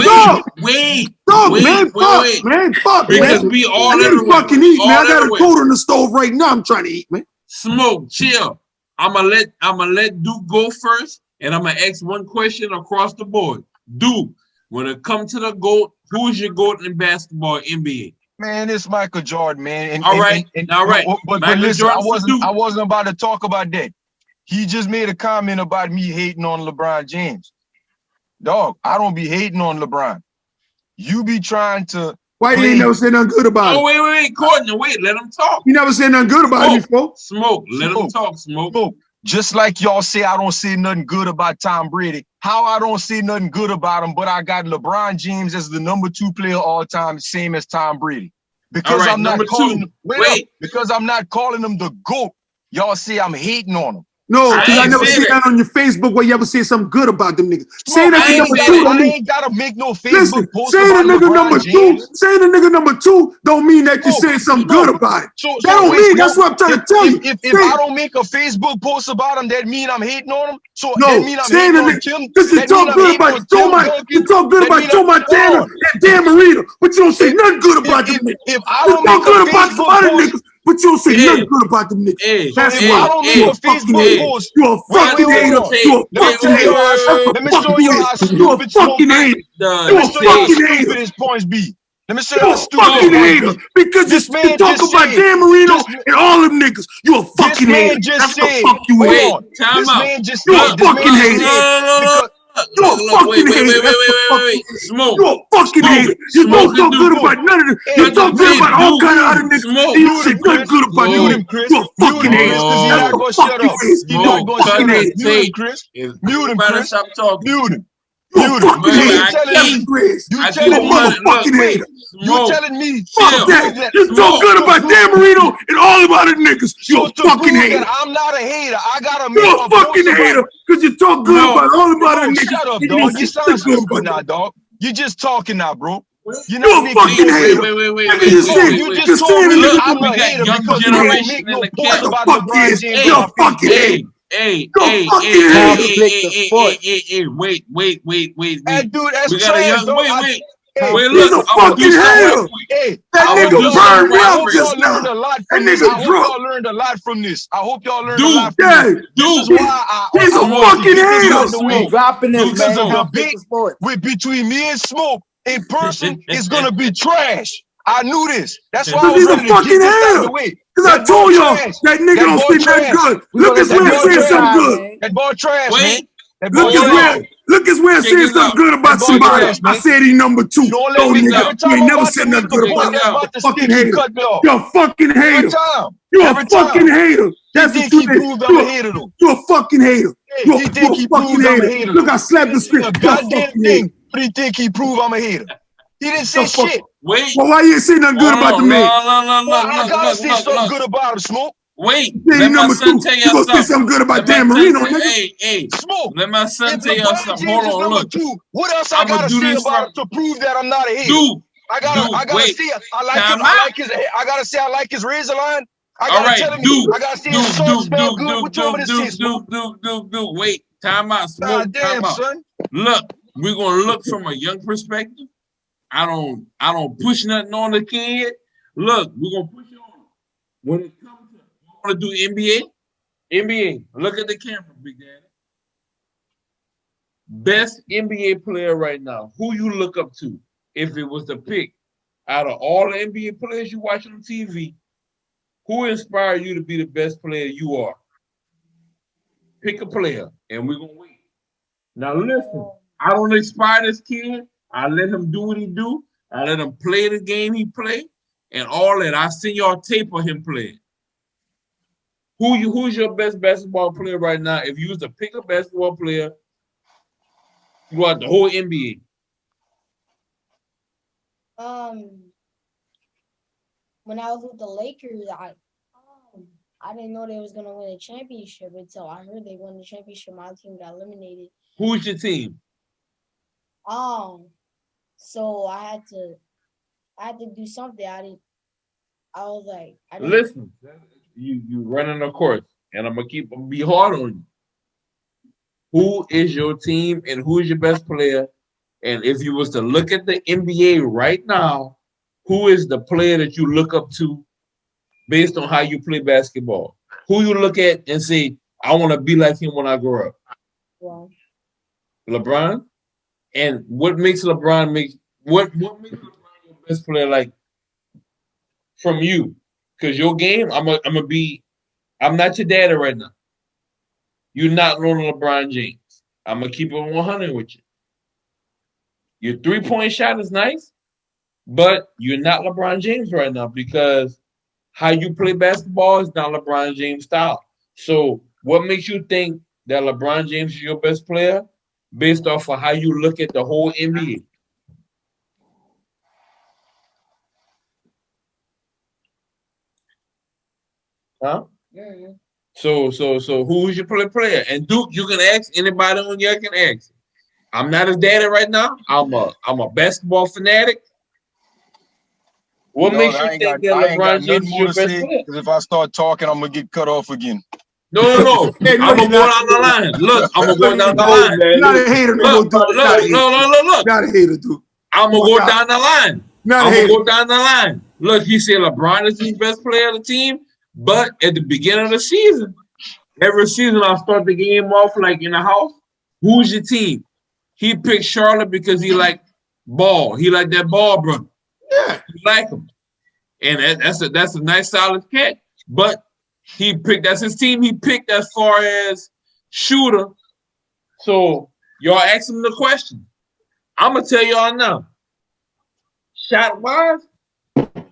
wait.
Fuck,
because we all everywhere.
Fucking eat, man. I got a coat on the stove right now. I'm trying to eat, man.
Smoke, chill. I'ma let Duke go first, and I'm gonna ask one question across the board. Duke, when it comes to the GOAT, who's your GOAT in basketball, NBA?
Man, it's Michael Jordan, man.
All right.
But listen, I wasn't about to talk about that. He just made a comment about me hating on LeBron James. Dog, I don't be hating on LeBron. You be trying to.
Why you ain't never say nothing good about it?
Oh, wait, Courtney, let him talk.
You never said nothing good about it before.
Smoke, let him talk, Smoke.
Just like y'all say I don't say nothing good about Tom Brady. How I don't say nothing good about him, but I got LeBron James as the #2 player all time, same as Tom Brady. Because
right,
I'm not
number
calling
two.
him,
Wait.
because I'm not calling him the GOAT. Y'all say I'm hating on him.
No,
I
because I
ain't
never
say
see
that.
that on your Facebook where you ever say something good about them niggas. Say that
I
nigga
ain't
number
say
two
that.
don't
I
mean.
ain't gotta make no Facebook
Listen,
post
saying the
about
nigga
LeBron
number
James.
two, saying the nigga number 2 don't mean that you're saying something good about it.
So
That don't
wait,
mean.
smoke.
That's what I'm trying to tell you.
If I don't make a Facebook post about him, that mean I'm hating on him. So that
No,
mean I'm
saying
hating
the
on
nigga,
Tim.
because you
That mean
talk
I'm
good
hating
about
on
Joe
Tim
you
Duncan.
talk good
That
about
mean
Joe Montana
hold on.
and Dan Marino, but you don't say nothing good about them niggas.
If I
You
don't
talk
make a
good about some
Facebook
other
post,
niggas, but you don't say
Hey,
nothing good about them niggas.
hey,
so
That's
if
why
I don't make
you
a
a fucking
Facebook
hater.
post,
You a fucking
wait,
hater.
hold on.
You a
Let me
fucking
tell you
hater.
how.
That's
Let
a
me show
fucking
you
hater.
how
You a
stupid Smoke.
fucking hater.
Let
You
me
a
show you how
fucking hater.
stupid his points be. Let me show you
You
how
a
stupid his
fucking
points
hater
be.
because
This
you
man
talk
just
about
said.
Dan Marino
This,
and all them niggas. You a
this
fucking hater.
man just
That's the
said.
fuck you
Hold
is.
wait,
on.
time
This
out.
man just
You a
said. This man
fucking
just
hater.
said because.
You a
Look,
fucking hater. That's the fuck you
wait.
is.
Smoke.
You a fucking
Smoke.
hater. You don't
Smoke and
talk good
Duke.
about none of them.
Hey,
You talk good
Hey,
about all
Duke.
kind of other niggas.
Smoke.
And you
Mute
say
him,
nothing
Chris.
good about them
Mute
niggas.
him, Chris.
You a
Mute
fucking
him,
hater.
Chris, because he's
That's
not
the
gonna
fuck
shut
you
up.
is.
He's
You a
not
Smoke.
gonna
fucking
shut up.
hater.
Mute him, Chris. Mute him,
Everybody
Chris.
stop talking.
Mute him.
You a
Mute him.
fucking
So
hater.
you telling
That's
me,
what you is.
you
I
You
keep
a
telling
on
me,
look,
motherfucking
wait,
hater.
you
Smoke.
telling me to
Fuck
Chill.
that.
prove that,
You talk
Smoke.
good about Dan Marino and all about other niggas. You
so
a
to
fucking
prove that
hater.
I'm not a hater, I gotta
You
make
a
a
fucking
post about,
hater because you talk good
Smoke.
about all about other
bro,
niggas
shut up,
and you don't
dog. You
say
sound
nothing good
stupid
about
now,
them.
dog. You just talking now, bro. You're
You
not
a
making
fucking
no
Wait.
hater. Nigga, you
no,
said,
you
you
just told
saying a
me
nigga
Look,
I'm
we
a
got
hater
young
because you don't
generation
make
in
no
the
post
what
camp.
the
about
fuck
LeBron
is.
James
You
on
a
my
fucking
Facebook.
hater.
Hey,
You a fucking hater.
Conflict of sports.
wait.
That dude, that's
We got a
trash,
young,
dog.
Hey,
wait,
He's
look,
a
Conflict of
I'm gonna do
fucking
sports.
something right
hater.
quick.
Hey,
That
I'm
I
gonna
hope
do
nigga
y'all,
something
burned me
I
right
out
hope
quick.
just
y'all
now.
learned a lot
That
from this. I
nigga
hope
drunk.
y'all learned a lot from this. I hope y'all learned a
Dude,
lot from this.
Yeah,
This is
dude,
why
he's
I
a
wanted to
fucking
get this
hater.
out the
We
way.
Smoke.
dropping this,
Duke
Because
man.
the
Smoke.
Conflict
debate
of sports.
between me and Smoke in person is gonna be trash. I knew this. That's why I
Because
was
he's a
ready to get
fucking
this out the
hater.
way.
Because I
That boy
told y'all
trash.
that nigga
That
don't
boy
say nothing
trash.
good.
We
Look,
gonna
it's
let
That
where
the
I'm
boy
jury
saying something
trash.
decide,
good.
man.
That boy trash, man.
Wait,
That boy
Look, it's
hold
trash.
where
on.
look, it's where I'm
Check
saying
this
something
out.
good
That
about
boy
somebody.
trash,
I
man.
said he number
You
2.
don't let
No,
Check
me.
this
nigga,
Every
out.
you
time
ain't
I'm
never
about to
said nothing
make the
good
Check
about
point
this
him.
that's
out.
You're
about
a
to
fucking
stick, he
hater.
cut me off.
You're a fucking
Every
hater.
time.
You're a
Every
fucking
time.
hater.
He
That's what
think
you
he
did.
proved I'm a hater though.
You're a fucking hater.
Hey,
You're
he think
a
he
fucking
proved I'm a
hater.
hater
Look,
though.
I
He
slapped the
didn't say
screen.
a
You're a
goddamn
fucking hater.
thing, but he think he proved I'm a hater. He didn't
The
say
fuck.
shit.
Wait.
Well, why you ain't say nothing good
Hold
about the
on.
man?
Well, I gotta say something
Look.
good about him, Smoke.
Wait.
Yeah, he
Let my
number
son
2.
tell
You
y'all
gonna say
something.
something good about
Let my
Dan
son
Marino,
tell.
nigga?
Hey.
Smoke.
Let my son
If
tell y'all
LeBron
something.
James
Hold
is
on.
number
Look.
2, what else I
I'm gonna
gotta
do
say
this
about
right.
him to prove that I'm not a hater?
Dude.
I gotta
Wait.
say I like his
Time out.
I gotta say I like his razor line. I
All
gotta
right.
tell him I gotta say his shorts smell good. What you want me to say, Smoke?
Wait. Time out. Smoke.
God
Time
damn,
out.
son.
Look. We're gonna look from a young perspective. I don't push nothing on the kid. Look, we're gonna push it on him. When it comes to you want to do NBA, look at the camera, Big Daddy. Best NBA player right now. Who you look up to? If it was to pick out of all the NBA players you watch on TV, who inspired you to be the best player you are? Pick a player, and we're gonna wait. Now listen, I don't inspire this kid. I let him do what he do. I let him play the game he play, and all that. I send y'all tape of him playing. Who's your best basketball player right now? If you was to pick a basketball player throughout the whole NBA.
When I was with the Lakers, I didn't know they was gonna win a championship until I heard they won the championship. My team got eliminated.
Who's your team?
So I had to do something. I was like,
Listen, you running a course, and I'm gonna be hard on you. Who is your team and who is your best player? And if you was to look at the NBA right now, who is the player that you look up to based on how you play basketball? Who you look at and say, I want to be like him when I grow up?
well,
LeBron? And what makes LeBron what makes LeBron your best player like from you? Because your game, I'm not your daddy right now. You're not learning LeBron James. I'm gonna keep it 100 with you. Your 3-point shot is nice, but you're not LeBron James right now because how you play basketball is not LeBron James style. So What makes you think that LeBron James is your best player based off of how you look at the whole NBA? Huh?
Mm-hmm.
So who's your player? And Duke, you can ask anybody on here can ask. I'm not his daddy right now. I'm a basketball fanatic. What makes you think that
I ain't got
LeBron James
nothing
is
more
your
to
best
say
player?
because if I start talking, I'm gonna get cut off again.
No.
Hey, no,
I'm gonna
you're
go
not.
down the line. Look, I'm gonna go down the
No,
line.
man.
You're not a hater no more,
Look,
dude. You're not a hater.
look.
Not a hater, dude.
I'm gonna go down the line.
Not a
I'm gonna
hater.
go down the line. Look, he said LeBron is his best player of the team, but at the beginning of the season, every season I start the game off like in the house. Who's your team? He picked Charlotte because he like ball. He like that ball, brother.
Yeah.
He like him, and that's a nice solid catch. But he picked that's his team. He picked as far as shooter. So y'all ask him the question. I'm gonna tell y'all now. Shot wise, the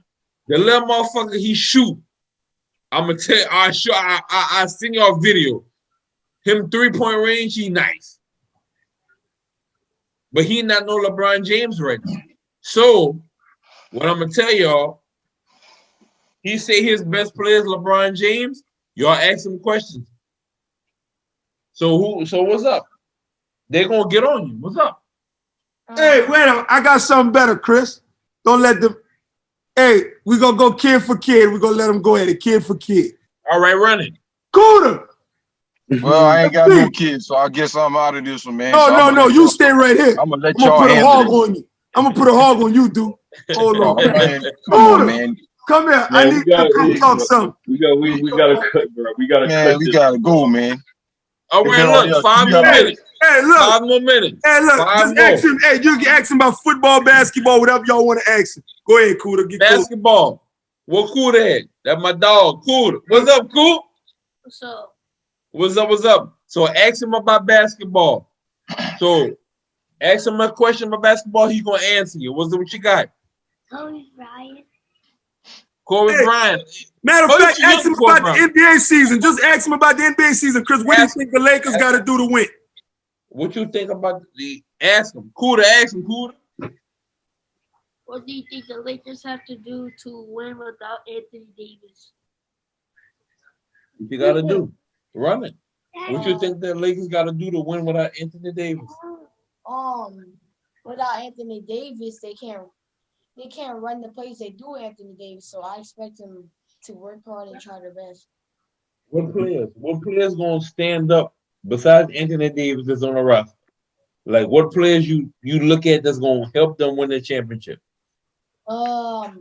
little motherfucker he shoot. I'm gonna tell you, I send y'all a video. Him 3-point range, he nice. But he not no LeBron James right now. So what I'm gonna tell y'all, he say his best player is LeBron James. Y'all ask him questions. So what's up? They're gonna get on you. What's up?
Hey, wait a minute. I got something better, Chris. Don't let them. Hey, we gonna go kid for kid. We gonna let them go at it, kid for kid.
All right, run it.
Cooter.
Well, I ain't got no kids, so I guess I'm out of this one, man.
No. You stay right here.
I'm gonna let
I'm gonna
y'all
put a
handle
hog
it.
on you. I'm gonna put a hog on you, dude. Hold
Oh,
on.
man, come on, man.
Come here. I
Man,
need you to come talk something.
We gotta cut, bro. We gotta
Man,
cut
we
this.
gotta go, man.
All
It's
right,
been on
look,
here
5
3
more
hours.
minutes.
Hey, look.
5 more minutes.
Hey, look.
5
Just
more.
ask him. Hey, you can ask him about football, basketball, whatever y'all want to ask him. Go ahead, Cooter. Get cool.
Basketball. What cool that? That's my dog. Cool. What's up, cool?
What's up?
What's up? So ask him about basketball. So ask him a question about basketball, he's gonna answer you. What you got?
Kobe Bryant.
Kobe
Hey,
Bryant.
Matter of
What
fact,
you
ask him
looking for,
about the NBA season. Just ask him about the NBA season, Chris. What do you
Ask-
think the Lakers got to do to win?
What you think about the ask him? Cool to ask him, cool.
What do you think the Lakers have to do to win without Anthony Davis?
What you gotta do? Run it. What you think the Lakers gotta do to win without Anthony Davis?
Without Anthony Davis, they can't run the plays they do with Anthony Davis. So I expect them to work hard and try their best.
What players gonna stand up besides Anthony Davis that's on the roster? Like what players you look at that's gonna help them win the championship?
I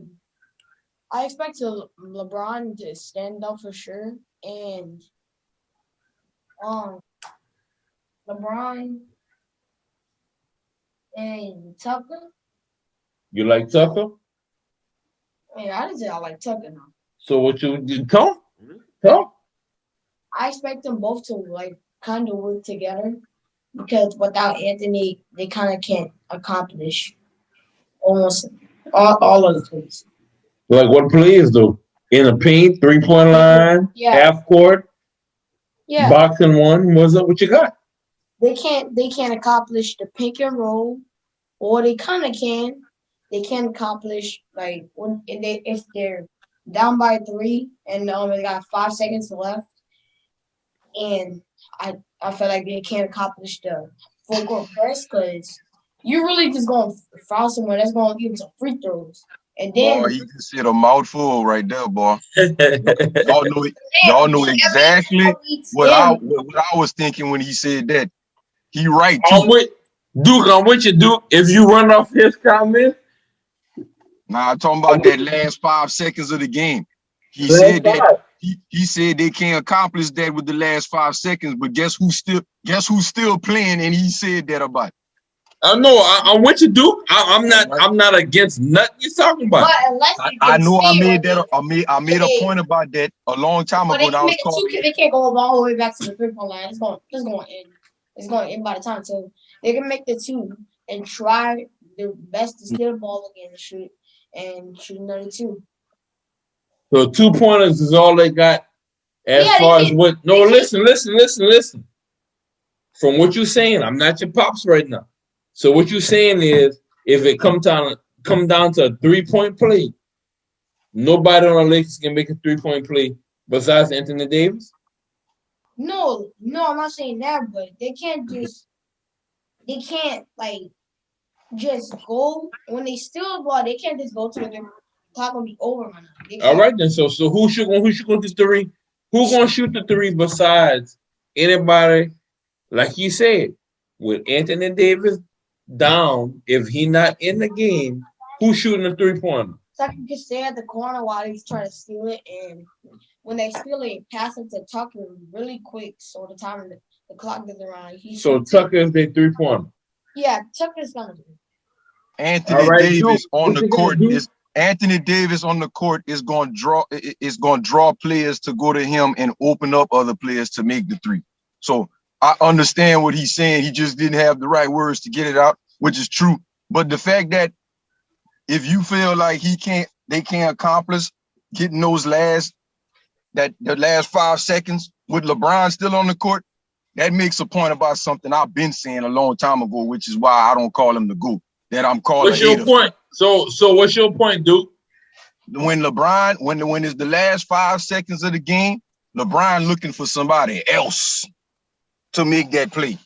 expect LeBron to stand up for sure, and LeBron and Tucker.
You like Tucker?
Man, I didn't say I like Tucker now.
So what you talk? Talk?
I expect them both to like kind of work together because without Anthony, they kind of can't accomplish almost all of the things.
Like what players though? In a paint, 3-point line, half court, boxing one. What's up? What you got?
They can't accomplish the pick and roll, or they kind of can. They can accomplish like if they're down by 3 and they got 5 seconds left, and I feel like they can't accomplish the full court press because you really just going to foul someone that's going to give some free throws. And then
boy, he just said a mouthful right there, boy. y'all know exactly what I was thinking when he said that. He right too.
I'm with you, Duke. If you run off his comment.
Nah, I'm talking about that last 5 seconds of the game. He said that he said they can't accomplish that with the last 5 seconds, but guess who's still playing, and he said that about it.
I know. I'm with you, Duke. I'm not against nothing you're talking about.
I know. I made a point about that a long time ago.
They can't go all the way back to the 3-point line. It's going to end. It's going to end by the time. So they can make the 2 and try their best to steal the ball again and shoot another 2.
So 2-pointers is all they got As far as what? No, listen. From what you're saying, I'm not your pops right now. So what you're saying is, if it come down to a 3-point play, nobody on the Lakers can make a 3-point play besides Anthony Davis.
No, I'm not saying that, but they can't like just go when they steal the ball. They can't just go to the clock will be over right now.
All right then. So who should go to three? Who's gonna shoot the three besides anybody? Like you said, with Anthony Davis down, if he not in the game, who's shooting the 3-pointer?
Tucker can stay at the corner while he's trying to steal it, and when they steal it, pass it to Tucker really quick, so the time the clock doesn't run.
So Tucker is their 3-pointer.
Yeah, Tucker's gonna do it.
Anthony Davis on the court is Anthony Davis on the court is going to draw players to go to him and open up other players to make the three. So I understand what he's saying. He just didn't have the right words to get it out, which is true. But the fact that if you feel like they can't accomplish getting the last 5 seconds with LeBron still on the court, that makes a point about something I've been saying a long time ago, which is why I don't call him the GOAT. That I'm calling.
What's your point? So what's your point, Duke?
When LeBron, when it's the last 5 seconds of the game, LeBron looking for somebody else to make that play.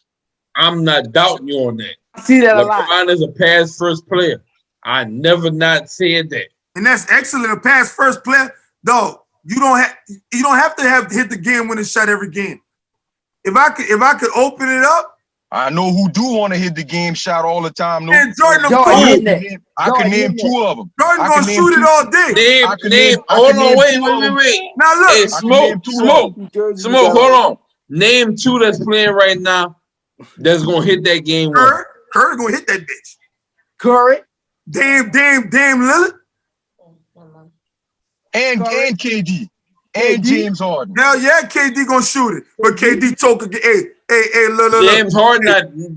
I'm not doubting you on that.
I see that a lot.
LeBron is a pass first player. I never not said that.
And that's excellent. A pass first player, though. You don't have to hit the game winning shot every game. If I could open it up.
I know who do want to hit the game shot all the time. No,
and Jordan,
I can name 2 of them.
Jordan gonna shoot it all day.
Name. Hold on, wait.
Now look,
hey, smoke. Hold on. Name 2 that's playing right now. That's gonna hit that game.
Curry gonna hit that bitch.
Curry.
Damn, Lillard.
And KD. And James Harden.
Now, yeah, KD gonna shoot it, but KD choke again. Hey, look.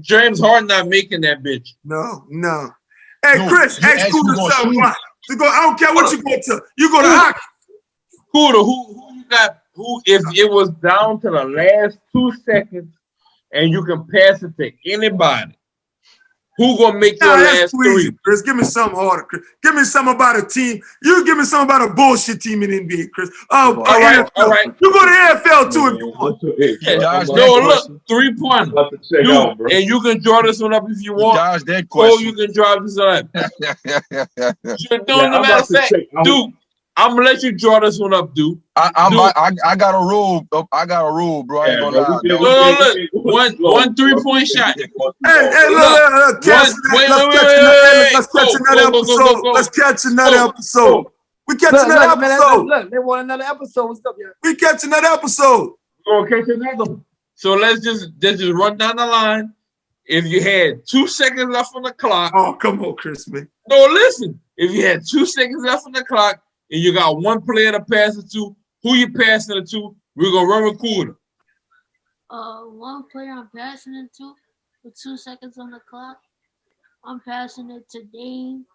James Harden not making that bitch.
No. Hey, Chris, ask Cooter something. I don't care what you go to. You go to hockey.
Cooter, who you got? Who, if it was down to the last 2 seconds and you can pass it to anybody, who gonna make your last 3?
Chris, give me something harder, Chris. Give me something about a team. You give me something about a bullshit team in the NBA, Chris. All right. You go to the NFL too if you want.
Look, 3-pointer. And you can draw this one up if you want.
Dodge that question.
Or you can draw this one up. You're doing the matter of fact, Duke. I'm gonna let you draw this one up, dude.
I got a rule. I got a rule, bro. I ain't gonna lie.
Look. One 3-point shot.
Hey, look. Let's catch another episode. Let's catch another episode. We catch another episode.
Look, they want another episode. What's up, y'all?
We catch another episode.
We're gonna catch another one. So let's just run down the line. If you had 2 seconds left on the clock.
Oh, come on, Chris, man.
No, listen. If you had 2 seconds left on the clock, and you got one player to pass it to, who you passing it to? We're gonna run with Cooter.
One player I'm passing it to with 2 seconds on the clock. I'm passing it to Dame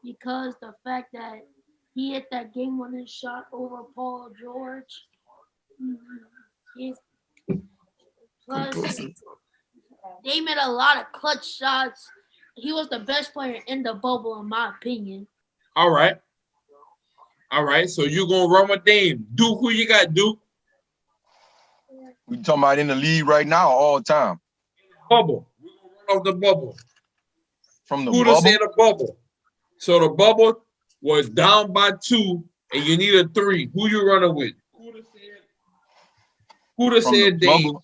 because the fact that he hit that game-winning shot over Paul George. Plus, Dame made a lot of clutch shots. He was the best player in the bubble, in my opinion.
All right, so you're going to run with Dame. Duke, who you got, Duke?
We talking about in the league right now all the time.
Bubble. We're going to run off the bubble.
From the
Who
bubble?
Said the bubble. So the bubble was down by 2, and you need a 3. Who you running with? Who said Dame?
Bubble,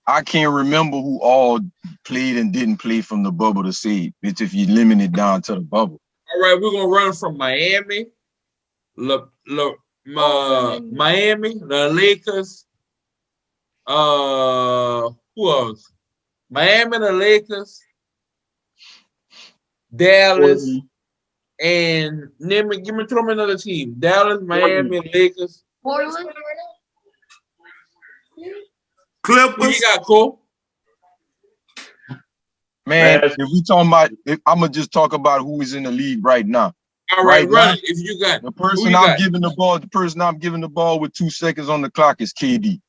I can't remember who all played and didn't play from the bubble to say it's if you limit it down to the bubble.
All right, we're going to run from Miami, Miami, the Lakers. Who else? Miami, the Lakers, Dallas, and throw me another team. Dallas, Miami, Lakers.
Portland.
Clippers.
Who you got, Cole?
Man, if we talking about, I'm gonna just talk about who is in the league right now.
All right, run it if you got.
The person I'm giving the ball, with 2 seconds on the clock is KD.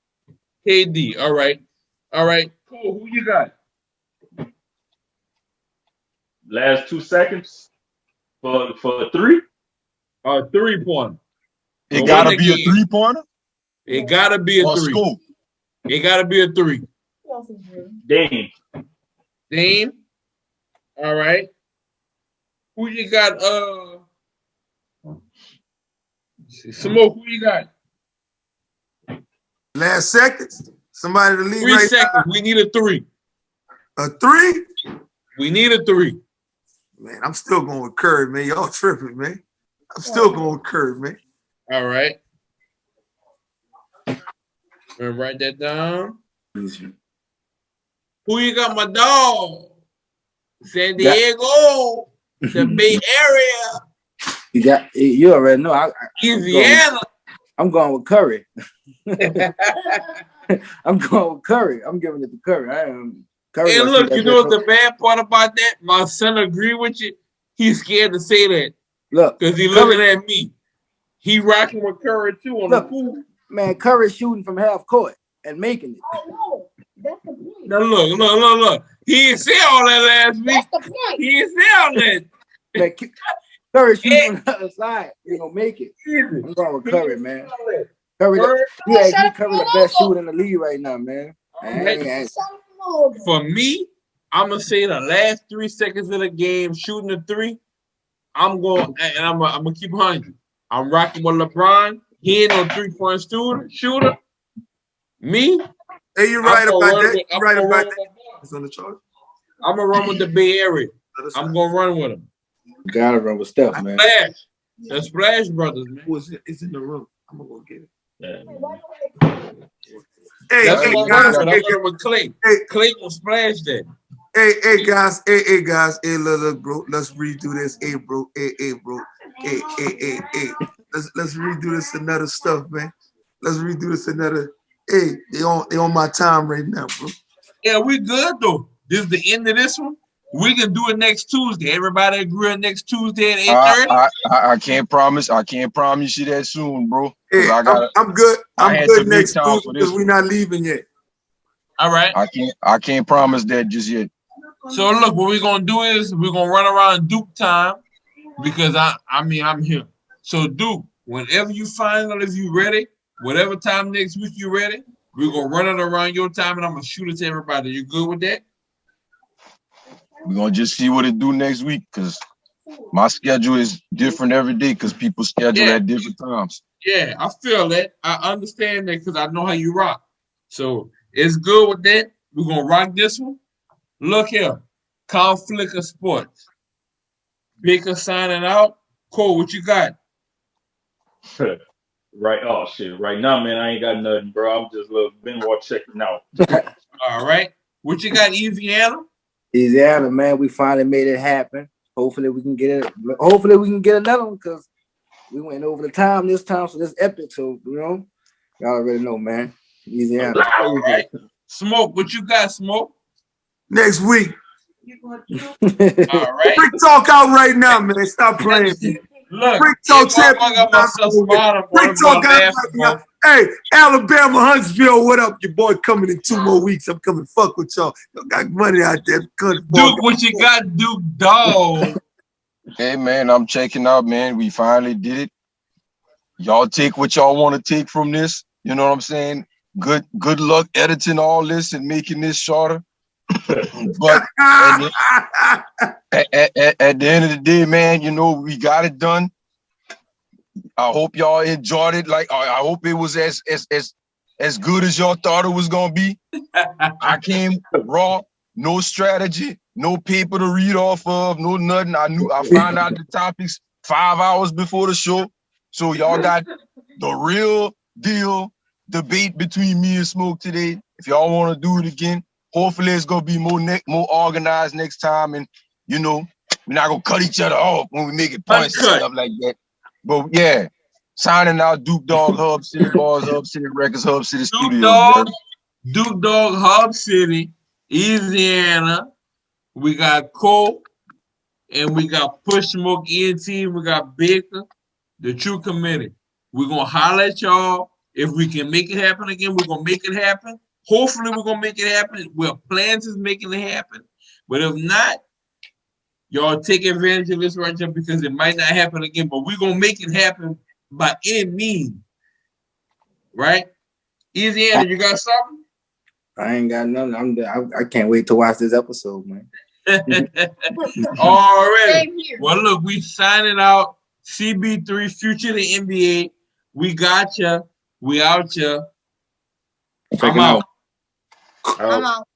KD. All right. Cool. Who you got?
Last 2 seconds for a 3.
3-pointer.
It gotta be a 3-pointer.
It gotta be a 3.
School.
It gotta be a 3.
Dame.
All right. Who you got? Smoke. Who you got?
Last seconds. Somebody to lead
3
right
seconds.
now.
We need a 3.
A 3?
We need a 3.
Man, I'm still going with Curry, man. Y'all tripping, man. I'm still going with Curry, man.
All right. Gonna write that down. Who you got, my dog? San Diego, the Bay Area.
You already know.
Eazyana.
I'm going with Curry. I'm going with Curry. I'm giving it to Curry. I am. Curry.
And look, you know what the bad part about that? My son agree with you. He's scared to say that.
Look,
because he's looking at me. He rocking with Curry too on the pool.
Man, Curry shooting from half court and making it.
I know. That's the point.
Now look. He didn't say all that last week.
That's the point.
He didn't say all that.
Man, Curry shooting from the other side. He gonna make it. I'm going with Curry, man. Curry the best shooter in the league right now, man.
For me, I'm gonna say the last 3 seconds of the game, shooting a 3. I'm gonna keep behind you. I'm rocking with LeBron. He ain't no 3-point shooter. Me?
Hey, you're right about that. You're right about that. It's on the chart.
I'm gonna run with the Bay Area. I'm gonna run with him.
You gotta run with Steph, man.
Splash. The Splash Brothers, man.
It's in the room. I'm gonna go get it.
Hey,
guys.
I'm with Clay. Clay gonna splash that.
Hey, guys. Hey, look, bro. Let's redo this. Hey, bro. Hey, bro. Hey. Let's redo this another stuff, man. Let's redo this another. Hey, they on my time right now, bro.
Yeah, we good though. This is the end of this one. We can do it next Tuesday. Everybody agree on next Tuesday at 8:30?
I can't promise. I can't promise you that soon, bro.
Hey, I'm good. I'm good next Tuesday because we're not leaving yet.
All right.
I can't promise that just yet.
So look, what we're gonna do is we're gonna run around Duke time because I'm here. So Duke, whenever you find out if you ready, whatever time next week you ready, we're gonna run it around your time and I'm gonna shoot it to everybody. You good with that?
We're gonna just see what it do next week because my schedule is different every day because people schedule at different times.
Yeah, I feel that. I understand that because I know how you rock. So it's good with that. We're gonna rock this one. Look here, Conflict of Sports. Baker signing out. Cole, what you got?
Right. Oh shit. Right now, man, I ain't got nothing, bro. I'm just Benoit checking out.
All right. What you got, Eazyana?
Eazyana, man, we finally made it happen. Hopefully we can get it. Hopefully we can get another one because we went over the time this time, so this epic. So y'all already know, man. Eazyana.
Smoke, what you got, Smoke?
Next week.
All right.
Brick talk out right now, man. Stop playing.
Look,
Brick talk champion. Brick talk out right now. Hey, Alabama, Huntsville, what up? Your boy coming in 2 more weeks. I'm coming fuck with y'all. Y'all got money out there.
Duke, what you got, Duke dog?
Hey, man, I'm checking out, man. We finally did it. Y'all take what y'all want to take from this. You know what I'm saying? Good luck editing all this and making this shorter. But at the end of the day, man, we got it done. I hope y'all enjoyed it. Like I hope it was as good as y'all thought it was gonna be. I came raw, no strategy, no paper to read off of, no nothing. I found out the topics 5 hours before the show. So y'all got the real deal debate between me and Smoke today. If y'all want to do it again, hopefully it's gonna be more organized next time, and we're not gonna cut each other off when we make it points and stuff like that. But yeah, signing out, Duke Dog, Hub City Bars, Hub City Records, Hub City Studios.
Duke Dog, Hub City, Eazyana. We got Cole. and we got Push Smoke ENT, we got Baker, the True Committee. We're gonna holler at y'all. If we can make it happen again, we're gonna make it happen. Hopefully, we're gonna make it happen. We're plans is making it happen. But if not, y'all take advantage of this right now because it might not happen again. But we're gonna make it happen by any means. Right? Eazyana, you got something?
I ain't got nothing. I can't wait to watch this episode, man.
Already. Well, look, we signing out. CB3, Future the NBA. We got ya. We out ya. I'm out.
I'm out.